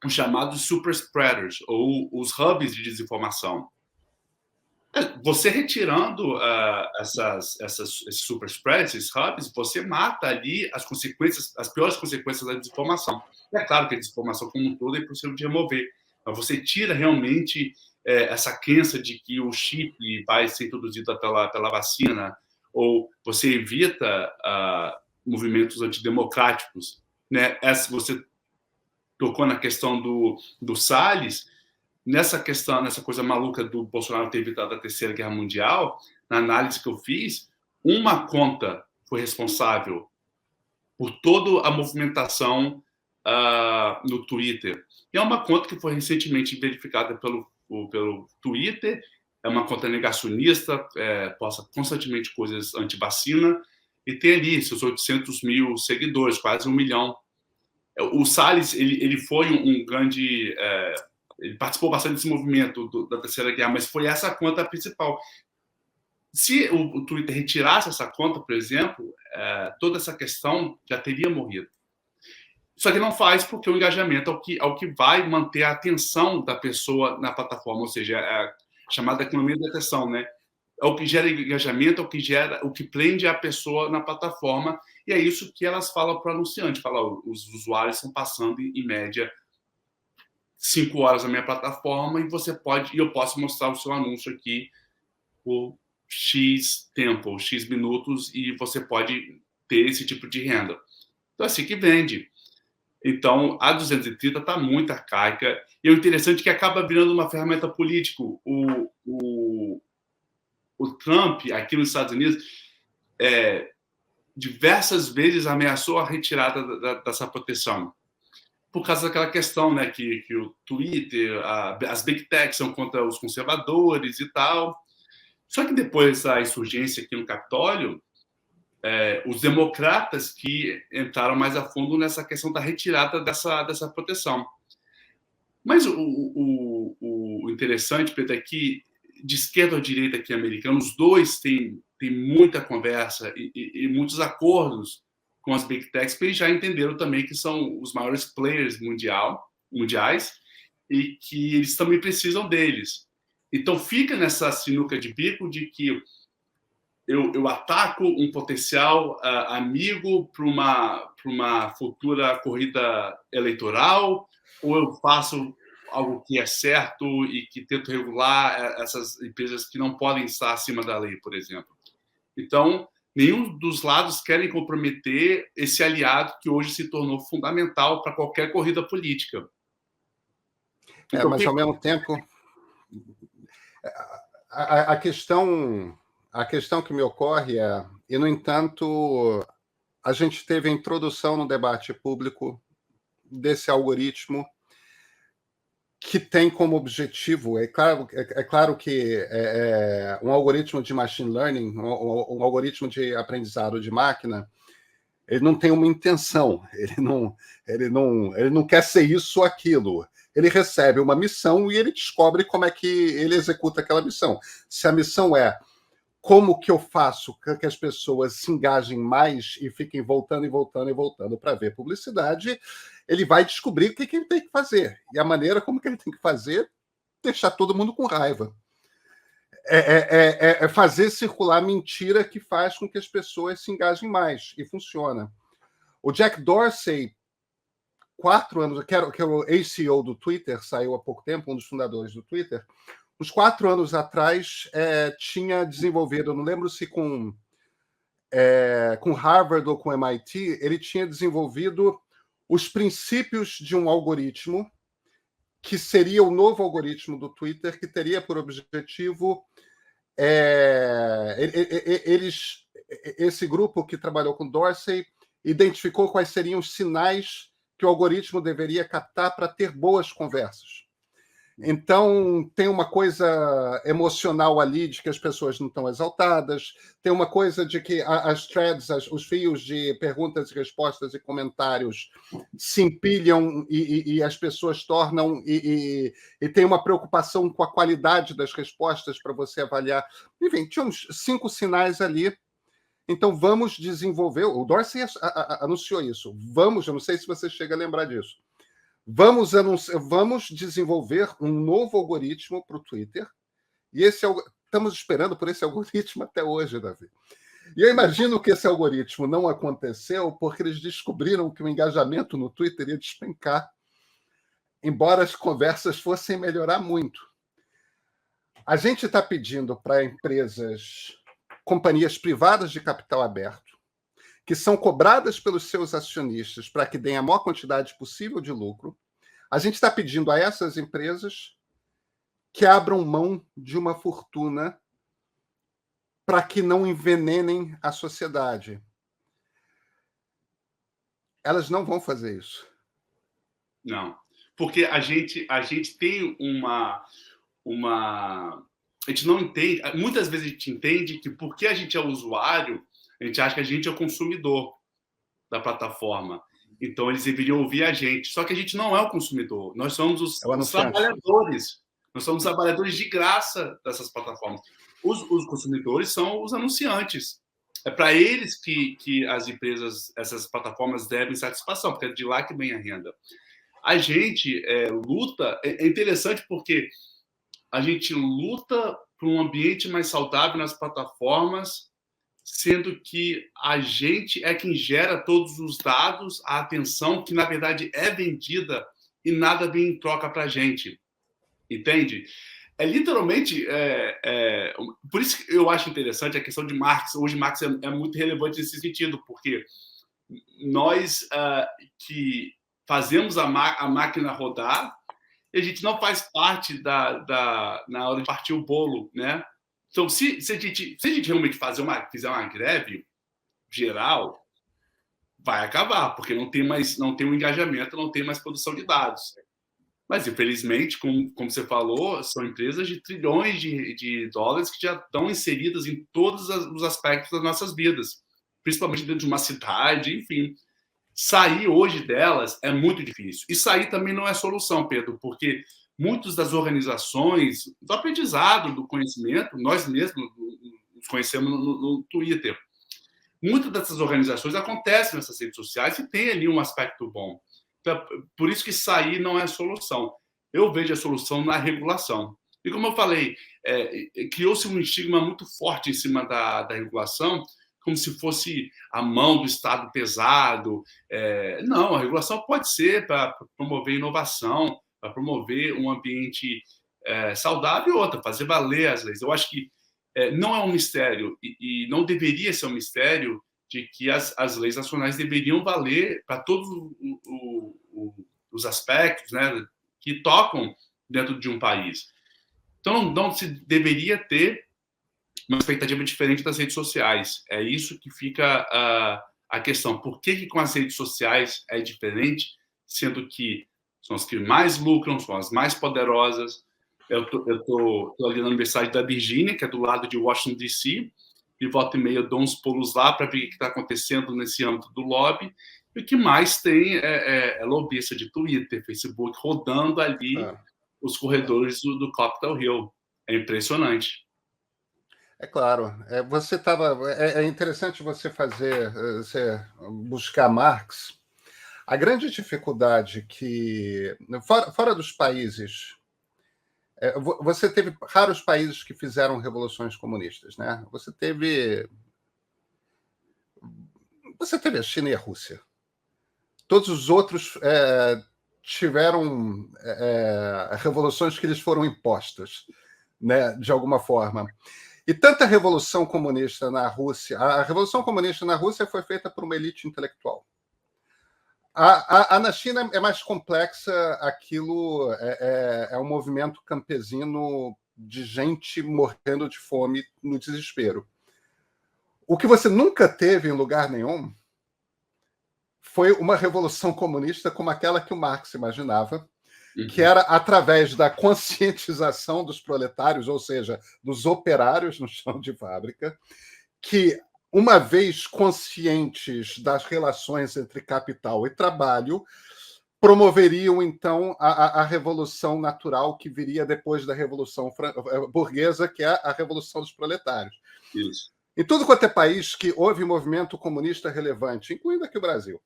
os chamados super spreaders, ou os hubs de desinformação. Você retirando esses super spreads, esses hubs, você mata ali as consequências, as piores consequências da desinformação. É claro que a desinformação como um todo é possível de remover, mas você tira realmente essa crença de que o chip vai ser introduzido pela vacina, ou você evita movimentos antidemocráticos. Né? Você tocou na questão do Salles. Nessa questão, nessa coisa maluca do Bolsonaro ter evitado a Terceira Guerra Mundial, na análise que eu fiz, uma conta foi responsável por toda a movimentação no Twitter. E é uma conta que foi recentemente verificada pelo Twitter, é uma conta negacionista, posta constantemente coisas anti-vacina, e tem ali seus 800 mil seguidores, quase 1 milhão. O Salles, ele foi um grande... ele participou bastante desse movimento da Terceira Guerra, mas foi essa a conta principal. Se o Twitter retirasse essa conta, por exemplo, toda essa questão já teria morrido. Só que não faz porque o engajamento é o que vai manter a atenção da pessoa na plataforma, ou seja, é a chamada economia da atenção, né? É o que gera engajamento, é o que prende a pessoa na plataforma, e é isso que elas falam para o anunciante, os usuários estão passando, em média, 5 horas na minha plataforma e eu posso mostrar o seu anúncio aqui por X tempo, ou X minutos, e você pode ter esse tipo de renda. Então, assim que vende. Então, a 230 está muito arcaica. E o interessante é que acaba virando uma ferramenta política. O Trump, aqui nos Estados Unidos, diversas vezes ameaçou a retirada dessa proteção. Por causa daquela questão, né, que o Twitter, as Big Techs são contra os conservadores e tal. Só que depois da insurgência aqui no Capitólio, os democratas que entraram mais a fundo nessa questão da retirada dessa proteção. Mas o interessante, Pedro, é que de esquerda ou direita aqui americana, os dois têm muita conversa e muitos acordos com as Big Techs, porque eles já entenderam também que são os maiores players mundiais e que eles também precisam deles. Então fica nessa sinuca de bico de que eu ataco um potencial amigo para uma futura corrida eleitoral, ou eu faço algo que é certo e que tento regular essas empresas que não podem estar acima da lei, por exemplo. Então, nenhum dos lados querem comprometer esse aliado que hoje se tornou fundamental para qualquer corrida política. Então, mas, ao mesmo tempo, a questão que me ocorre e, no entanto, a gente teve a introdução no debate público desse algoritmo que tem como objetivo, é claro que um algoritmo de machine learning, um algoritmo de aprendizado de máquina, ele não tem uma intenção, ele não quer ser isso ou aquilo. Ele recebe uma missão e ele descobre como é que ele executa aquela missão. Se a missão é como que eu faço que as pessoas se engajem mais e fiquem voltando e voltando e voltando para ver publicidade, ele vai descobrir o que ele tem que fazer. E a maneira como que ele tem que fazer, deixar todo mundo com raiva. É fazer circular mentira que faz com que as pessoas se engajem mais. E funciona. O Jack Dorsey, 4 anos, que é o ACO do Twitter, saiu há pouco tempo, um dos fundadores do Twitter, uns 4 anos atrás, tinha desenvolvido, eu não lembro se com Harvard ou com MIT, ele tinha desenvolvido os princípios de um algoritmo que seria o novo algoritmo do Twitter, que teria por objetivo esse grupo que trabalhou com Dorsey identificou quais seriam os sinais que o algoritmo deveria captar para ter boas conversas. Então, tem uma coisa emocional ali de que as pessoas não estão exaltadas, tem uma coisa de que as threads, os fios de perguntas e respostas e comentários se empilham e as pessoas tornam... E tem uma preocupação com a qualidade das respostas para você avaliar. Enfim, tinha uns 5 sinais ali. Então, vamos desenvolver... O Dorsey anunciou isso. Eu não sei se você chega a lembrar disso. Vamos desenvolver um novo algoritmo para o Twitter, e estamos esperando por esse algoritmo até hoje, Davi. E eu imagino que esse algoritmo não aconteceu porque eles descobriram que o engajamento no Twitter ia despencar, embora as conversas fossem melhorar muito. A gente está pedindo para companhias privadas de capital aberto, que são cobradas pelos seus acionistas para que deem a maior quantidade possível de lucro, a gente está pedindo a essas empresas que abram mão de uma fortuna para que não envenenem a sociedade. Elas não vão fazer isso. Não, porque a gente tem uma... A gente não entende... Muitas vezes a gente entende que porque a gente é usuário, a gente acha que a gente é o consumidor da plataforma. Então, eles deveriam ouvir a gente. Só que a gente não é o consumidor. Nós somos os trabalhadores. Nós somos trabalhadores de graça dessas plataformas. Os consumidores são os anunciantes. É para eles que as empresas, essas plataformas, devem satisfação, porque é de lá que vem a renda. A gente luta... É interessante porque a gente luta por um ambiente mais saudável nas plataformas, sendo que a gente é quem gera todos os dados, a atenção, que na verdade é vendida e nada vem em troca para a gente. Entende? Literalmente... por isso que eu acho interessante a questão de Marx. Hoje, Marx é muito relevante nesse sentido, porque nós que fazemos a máquina rodar, a gente não faz parte na hora de partir o bolo, né? Então, se a gente realmente fizer uma greve geral, vai acabar, porque não tem um engajamento, não tem mais produção de dados. Mas, infelizmente, como você falou, são empresas de trilhões de dólares que já estão inseridas em todos os aspectos das nossas vidas, principalmente dentro de uma cidade, enfim. Sair hoje delas é muito difícil. E sair também não é solução, Pedro, porque muitas das organizações do aprendizado, do conhecimento, nós mesmos nos conhecemos no Twitter. Muitas dessas organizações acontecem nessas redes sociais e tem ali um aspecto bom. Então, por isso que sair não é solução. Eu vejo a solução na regulação. E como eu falei, criou-se um estigma muito forte em cima da regulação, como se fosse a mão do Estado pesado. Não, a regulação pode ser para promover inovação, para promover um ambiente saudável e outra, fazer valer as leis. Eu acho que não é um mistério e não deveria ser um mistério de que as leis nacionais deveriam valer para todos os aspectos, né, que tocam dentro de um país. Então, não se deveria ter uma expectativa diferente das redes sociais. É isso que fica a questão. Por que com as redes sociais é diferente, sendo que são as que mais lucram, são as mais poderosas? Eu tô ali na Universidade da Virgínia, que é do lado de Washington, D.C., e volta e meia eu dou uns pulos lá para ver o que está acontecendo nesse âmbito do lobby. E o que mais tem é lobbyista de Twitter, Facebook, rodando ali os corredores do Capitol Hill. É impressionante. É claro. Você estava. É interessante você você buscar Marx. A grande dificuldade que, fora dos países, você teve raros países que fizeram revoluções comunistas, né? Você teve a China e a Rússia. Todos os outros tiveram revoluções que lhes foram impostas, né, de alguma forma. E tanta revolução comunista na Rússia, a revolução comunista na Rússia foi feita por uma elite intelectual. A na China é mais complexa, aquilo é um movimento campesino de gente morrendo de fome no desespero. O que você nunca teve em lugar nenhum foi uma revolução comunista como aquela que o Marx imaginava, que era através da conscientização dos proletários, ou seja, dos operários no chão de fábrica, que, uma vez conscientes das relações entre capital e trabalho, promoveriam, então, a revolução natural que viria depois da Revolução Burguesa, que é a Revolução dos Proletários. Isso. Em tudo quanto é país que houve movimento comunista relevante, incluindo aqui o Brasil,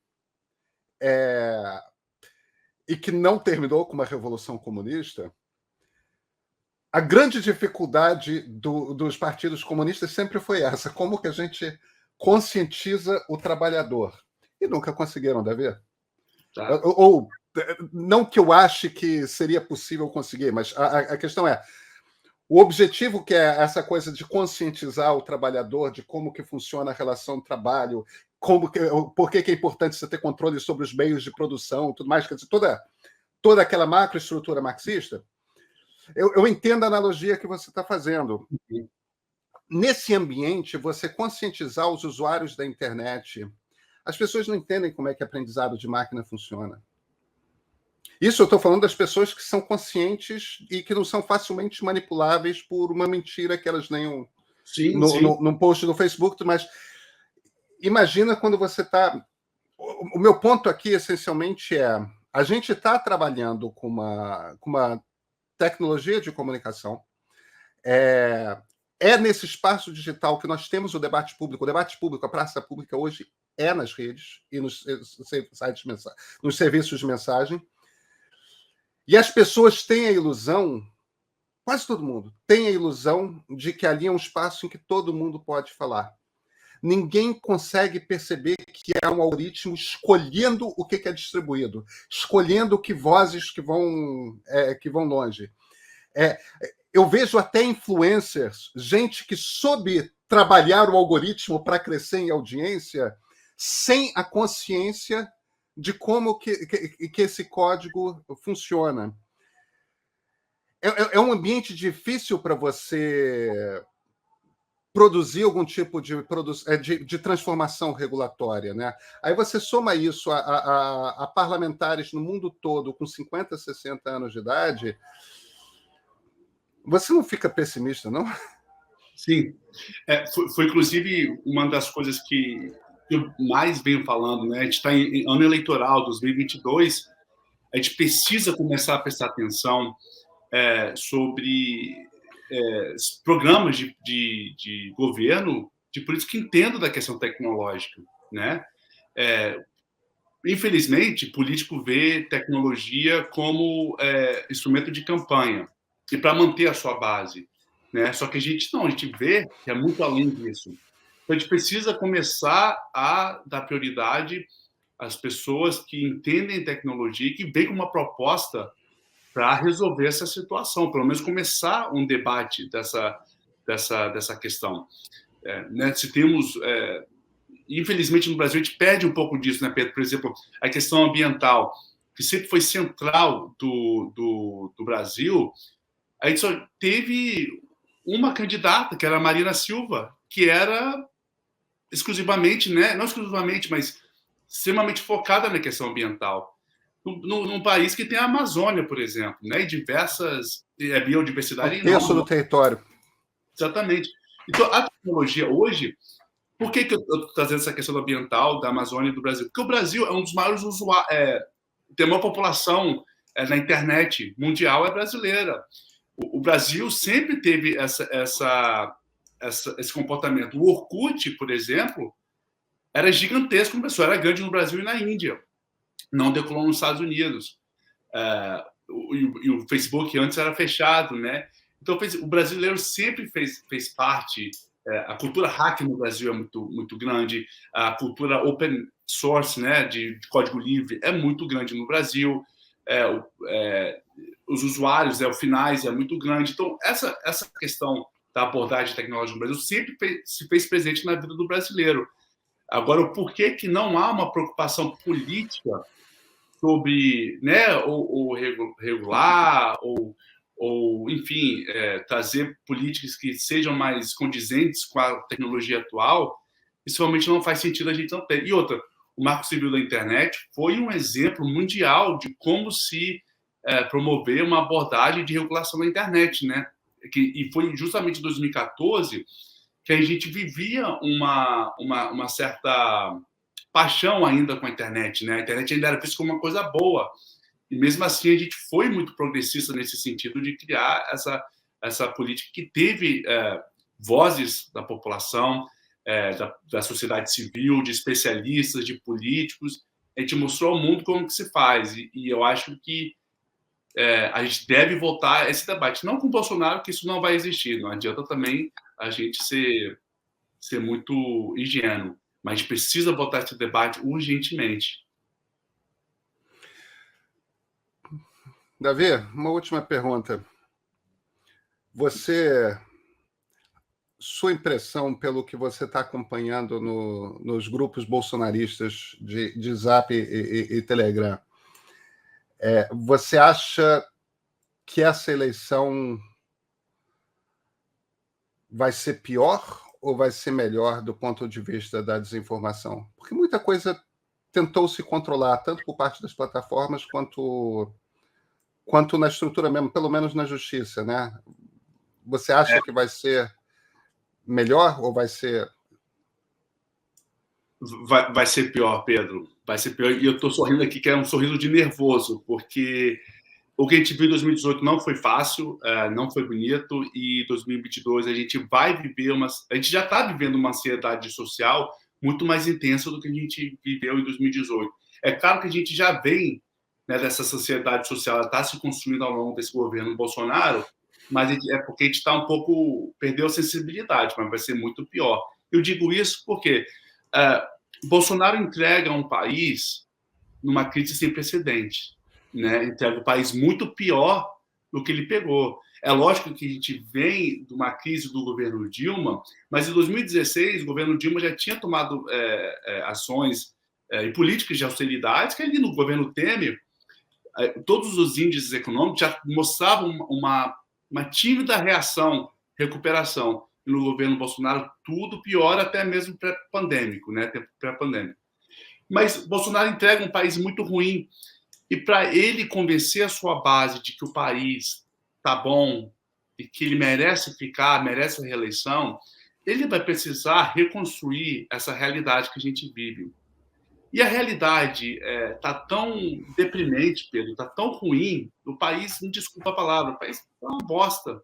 e que não terminou com uma revolução comunista, a grande dificuldade dos partidos comunistas sempre foi essa: como que a gente conscientiza o trabalhador? E nunca conseguiram, deve ver? Tá. Ou, não que eu ache que seria possível conseguir, mas a questão é, o objetivo, que é essa coisa de conscientizar o trabalhador de como que funciona a relação do trabalho, por que é importante você ter controle sobre os meios de produção, tudo mais, quer dizer, toda aquela macroestrutura marxista, eu entendo a analogia que você está fazendo. Nesse ambiente, você conscientizar os usuários da internet, as pessoas não entendem como é que aprendizado de máquina funciona. Isso eu estou falando das pessoas que são conscientes e que não são facilmente manipuláveis por uma mentira que elas leiam num post no Facebook, mas imagina quando você está... O meu ponto aqui, essencialmente, a gente está trabalhando com uma tecnologia de comunicação. É nesse espaço digital que nós temos o debate público. O debate público, a praça pública hoje é nas redes e nos sites, nos serviços de mensagem. E as pessoas têm a ilusão, quase todo mundo, tem a ilusão de que ali é um espaço em que todo mundo pode falar. Ninguém consegue perceber que é um algoritmo escolhendo o que é distribuído, escolhendo que vozes que vão longe. Eu vejo até influencers, gente que soube trabalhar o algoritmo para crescer em audiência, sem a consciência de como que esse código funciona. É um ambiente difícil para você produzir algum tipo de transformação regulatória, né? Aí você soma isso a parlamentares no mundo todo com 50, 60 anos de idade, você não fica pessimista, não? Sim. Foi, inclusive, uma das coisas que eu mais venho falando, né? A gente está em ano eleitoral, 2022, a gente precisa começar a prestar atenção sobre programas de governo, de política que entendam da questão tecnológica, né? Infelizmente, político vê tecnologia como instrumento de campanha e para manter a sua base, né? Só que a gente vê que é muito além disso. Então, a gente precisa começar a dar prioridade às pessoas que entendem tecnologia e que vêm com uma proposta para resolver essa situação, pelo menos começar um debate dessa questão. Né? Se temos... infelizmente, no Brasil, a gente perde um pouco disso, né, Pedro? Por exemplo, a questão ambiental, que sempre foi central do Brasil, a gente só teve uma candidata, que era a Marina Silva, que era exclusivamente, né, não exclusivamente, mas extremamente focada na questão ambiental. Num país que tem a Amazônia, por exemplo, né, e diversas biodiversidade. Um terço do território. Exatamente. Então, a tecnologia hoje... Por que eu estou trazendo essa questão ambiental da Amazônia e do Brasil? Porque o Brasil é um dos maiores usuários, tem uma população na internet mundial, é brasileira. O Brasil sempre teve essa esse comportamento. O Orkut, por exemplo, era gigantesco no Brasil, era grande no Brasil e na Índia, não decolou nos Estados Unidos. E o Facebook antes era fechado, né? Então, o brasileiro sempre fez parte. A cultura hack no Brasil é muito grande, a cultura open source, né, de código livre, é muito grande no Brasil. Os usuários, os finais, é muito grande. Então, essa questão da abordagem tecnológica no Brasil sempre se fez presente na vida do brasileiro. Agora, o porquê que não há uma preocupação política sobre, né, ou regular, ou enfim, trazer políticas que sejam mais condizentes com a tecnologia atual, isso realmente não faz sentido a gente não ter. E outra, o Marco Civil da Internet foi um exemplo mundial de como se promover uma abordagem de regulação da internet, né? E foi justamente em 2014 que a gente vivia uma certa paixão ainda com a internet, né? A internet ainda era vista como uma coisa boa. E mesmo assim a gente foi muito progressista nesse sentido de criar essa política que teve vozes da população, da sociedade civil, de especialistas, de políticos. A gente mostrou ao mundo como que se faz. E eu acho que a gente deve voltar a esse debate. Não com o Bolsonaro, que isso não vai existir. Não adianta também a gente ser muito ingênuo. Mas a gente precisa voltar esse debate urgentemente. Davi, uma última pergunta. Sua impressão, pelo que você está acompanhando nos grupos bolsonaristas de Zap e Telegram, você acha que essa eleição vai ser pior ou vai ser melhor do ponto de vista da desinformação? Porque muita coisa tentou se controlar, tanto por parte das plataformas quanto na estrutura mesmo, pelo menos na justiça, né? Você acha que vai ser melhor ou vai ser... Vai ser pior, Pedro. Vai ser pior. E eu estou sorrindo aqui, que é um sorriso de nervoso, porque o que a gente viu em 2018 não foi fácil, não foi bonito, e 2022 a gente vai viver a gente já está vivendo uma ansiedade social muito mais intensa do que a gente viveu em 2018. É claro que a gente já vem, né, dessa sociedade social, está se construindo ao longo desse governo Bolsonaro, mas é porque a gente está perdeu a sensibilidade, mas vai ser muito pior. Eu digo isso porque Bolsonaro entrega um país numa crise sem precedente, né? Entrega um país muito pior do que ele pegou. É lógico que a gente vem de uma crise do governo Dilma, mas em 2016 o governo Dilma já tinha tomado ações e políticas de austeridade, que ali no governo Temer, todos os índices econômicos já mostravam uma tímida recuperação. E no governo Bolsonaro, tudo pior, até mesmo pré-pandêmico, né? Pré-pandêmico. Mas Bolsonaro entrega um país muito ruim. E para ele convencer a sua base de que o país está bom e que ele merece merece a reeleição, ele vai precisar reconstruir essa realidade que a gente vive. E a realidade está tão deprimente, Pedro, está tão ruim, o país, não desculpa a palavra, o país é uma bosta.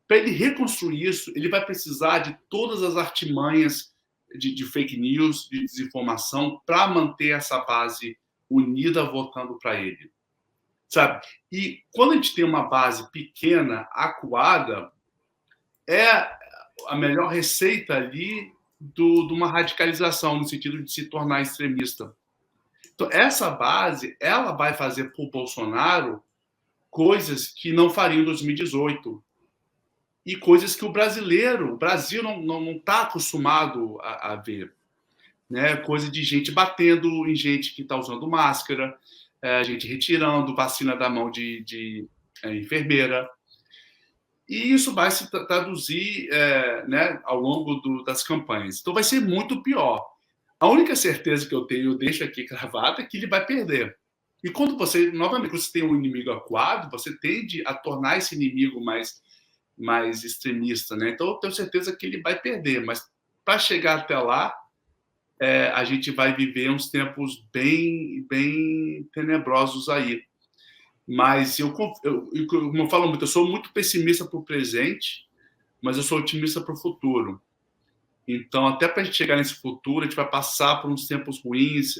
Para ele reconstruir isso, ele vai precisar de todas as artimanhas de fake news, de desinformação, para manter essa base unida votando para ele. Sabe? E quando a gente tem uma base pequena, acuada, é a melhor receita ali de uma radicalização, no sentido de se tornar extremista. Então, essa base, ela vai fazer para o Bolsonaro coisas que não faria em 2018. E coisas que o Brasil não está acostumado a ver. Né? Coisa de gente batendo em gente que está usando máscara, gente retirando vacina da mão de enfermeira. E isso vai se traduzir né, ao longo das campanhas. Então vai ser muito pior. A única certeza que eu tenho, eu deixo aqui cravada, é que ele vai perder. E quando novamente, você tem um inimigo acuado, você tende a tornar esse inimigo mais extremista, né? Então eu tenho certeza que ele vai perder, mas para chegar até lá, a gente vai viver uns tempos bem, bem tenebrosos aí. Mas como eu falo muito, eu sou muito pessimista para o presente, mas eu sou otimista para o futuro. Então, até para a gente chegar nesse futuro, a gente vai passar por uns tempos ruins.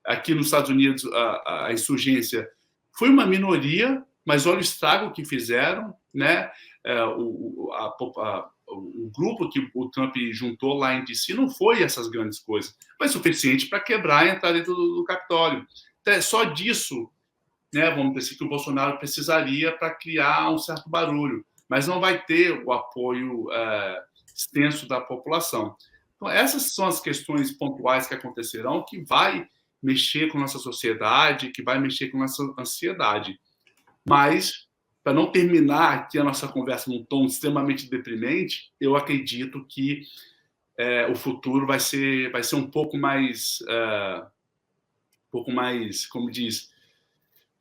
Aqui nos Estados Unidos, a insurgência foi uma minoria, mas olha o estrago que fizeram, né? O grupo que o Trump juntou lá em DC não foi essas grandes coisas, mas suficiente para quebrar e entrar dentro do Capitólio. Então, só disso, né, vamos dizer assim, que o Bolsonaro precisaria para criar um certo barulho, mas não vai ter o apoio extenso da população. Então, essas são as questões pontuais que acontecerão, que vai mexer com nossa sociedade, que vai mexer com nossa ansiedade. Mas, para não terminar aqui a nossa conversa num tom extremamente deprimente, eu acredito que o futuro vai ser um pouco mais, como diz,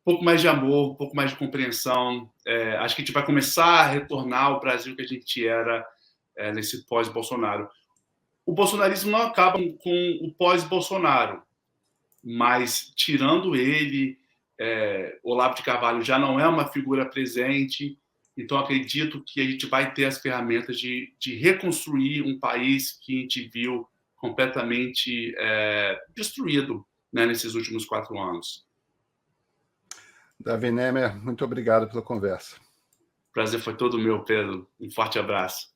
um pouco mais de amor, um pouco mais de compreensão. Acho que a gente vai começar a retornar ao Brasil que a gente era nesse pós-Bolsonaro. O bolsonarismo não acaba com o pós-Bolsonaro, mas tirando ele, Olavo de Carvalho já não é uma figura presente, então acredito que a gente vai ter as ferramentas de reconstruir um país que a gente viu completamente destruído, né, nesses últimos 4 anos. Davi Nemer, muito obrigado pela conversa. O prazer foi todo meu, Pedro. Um forte abraço.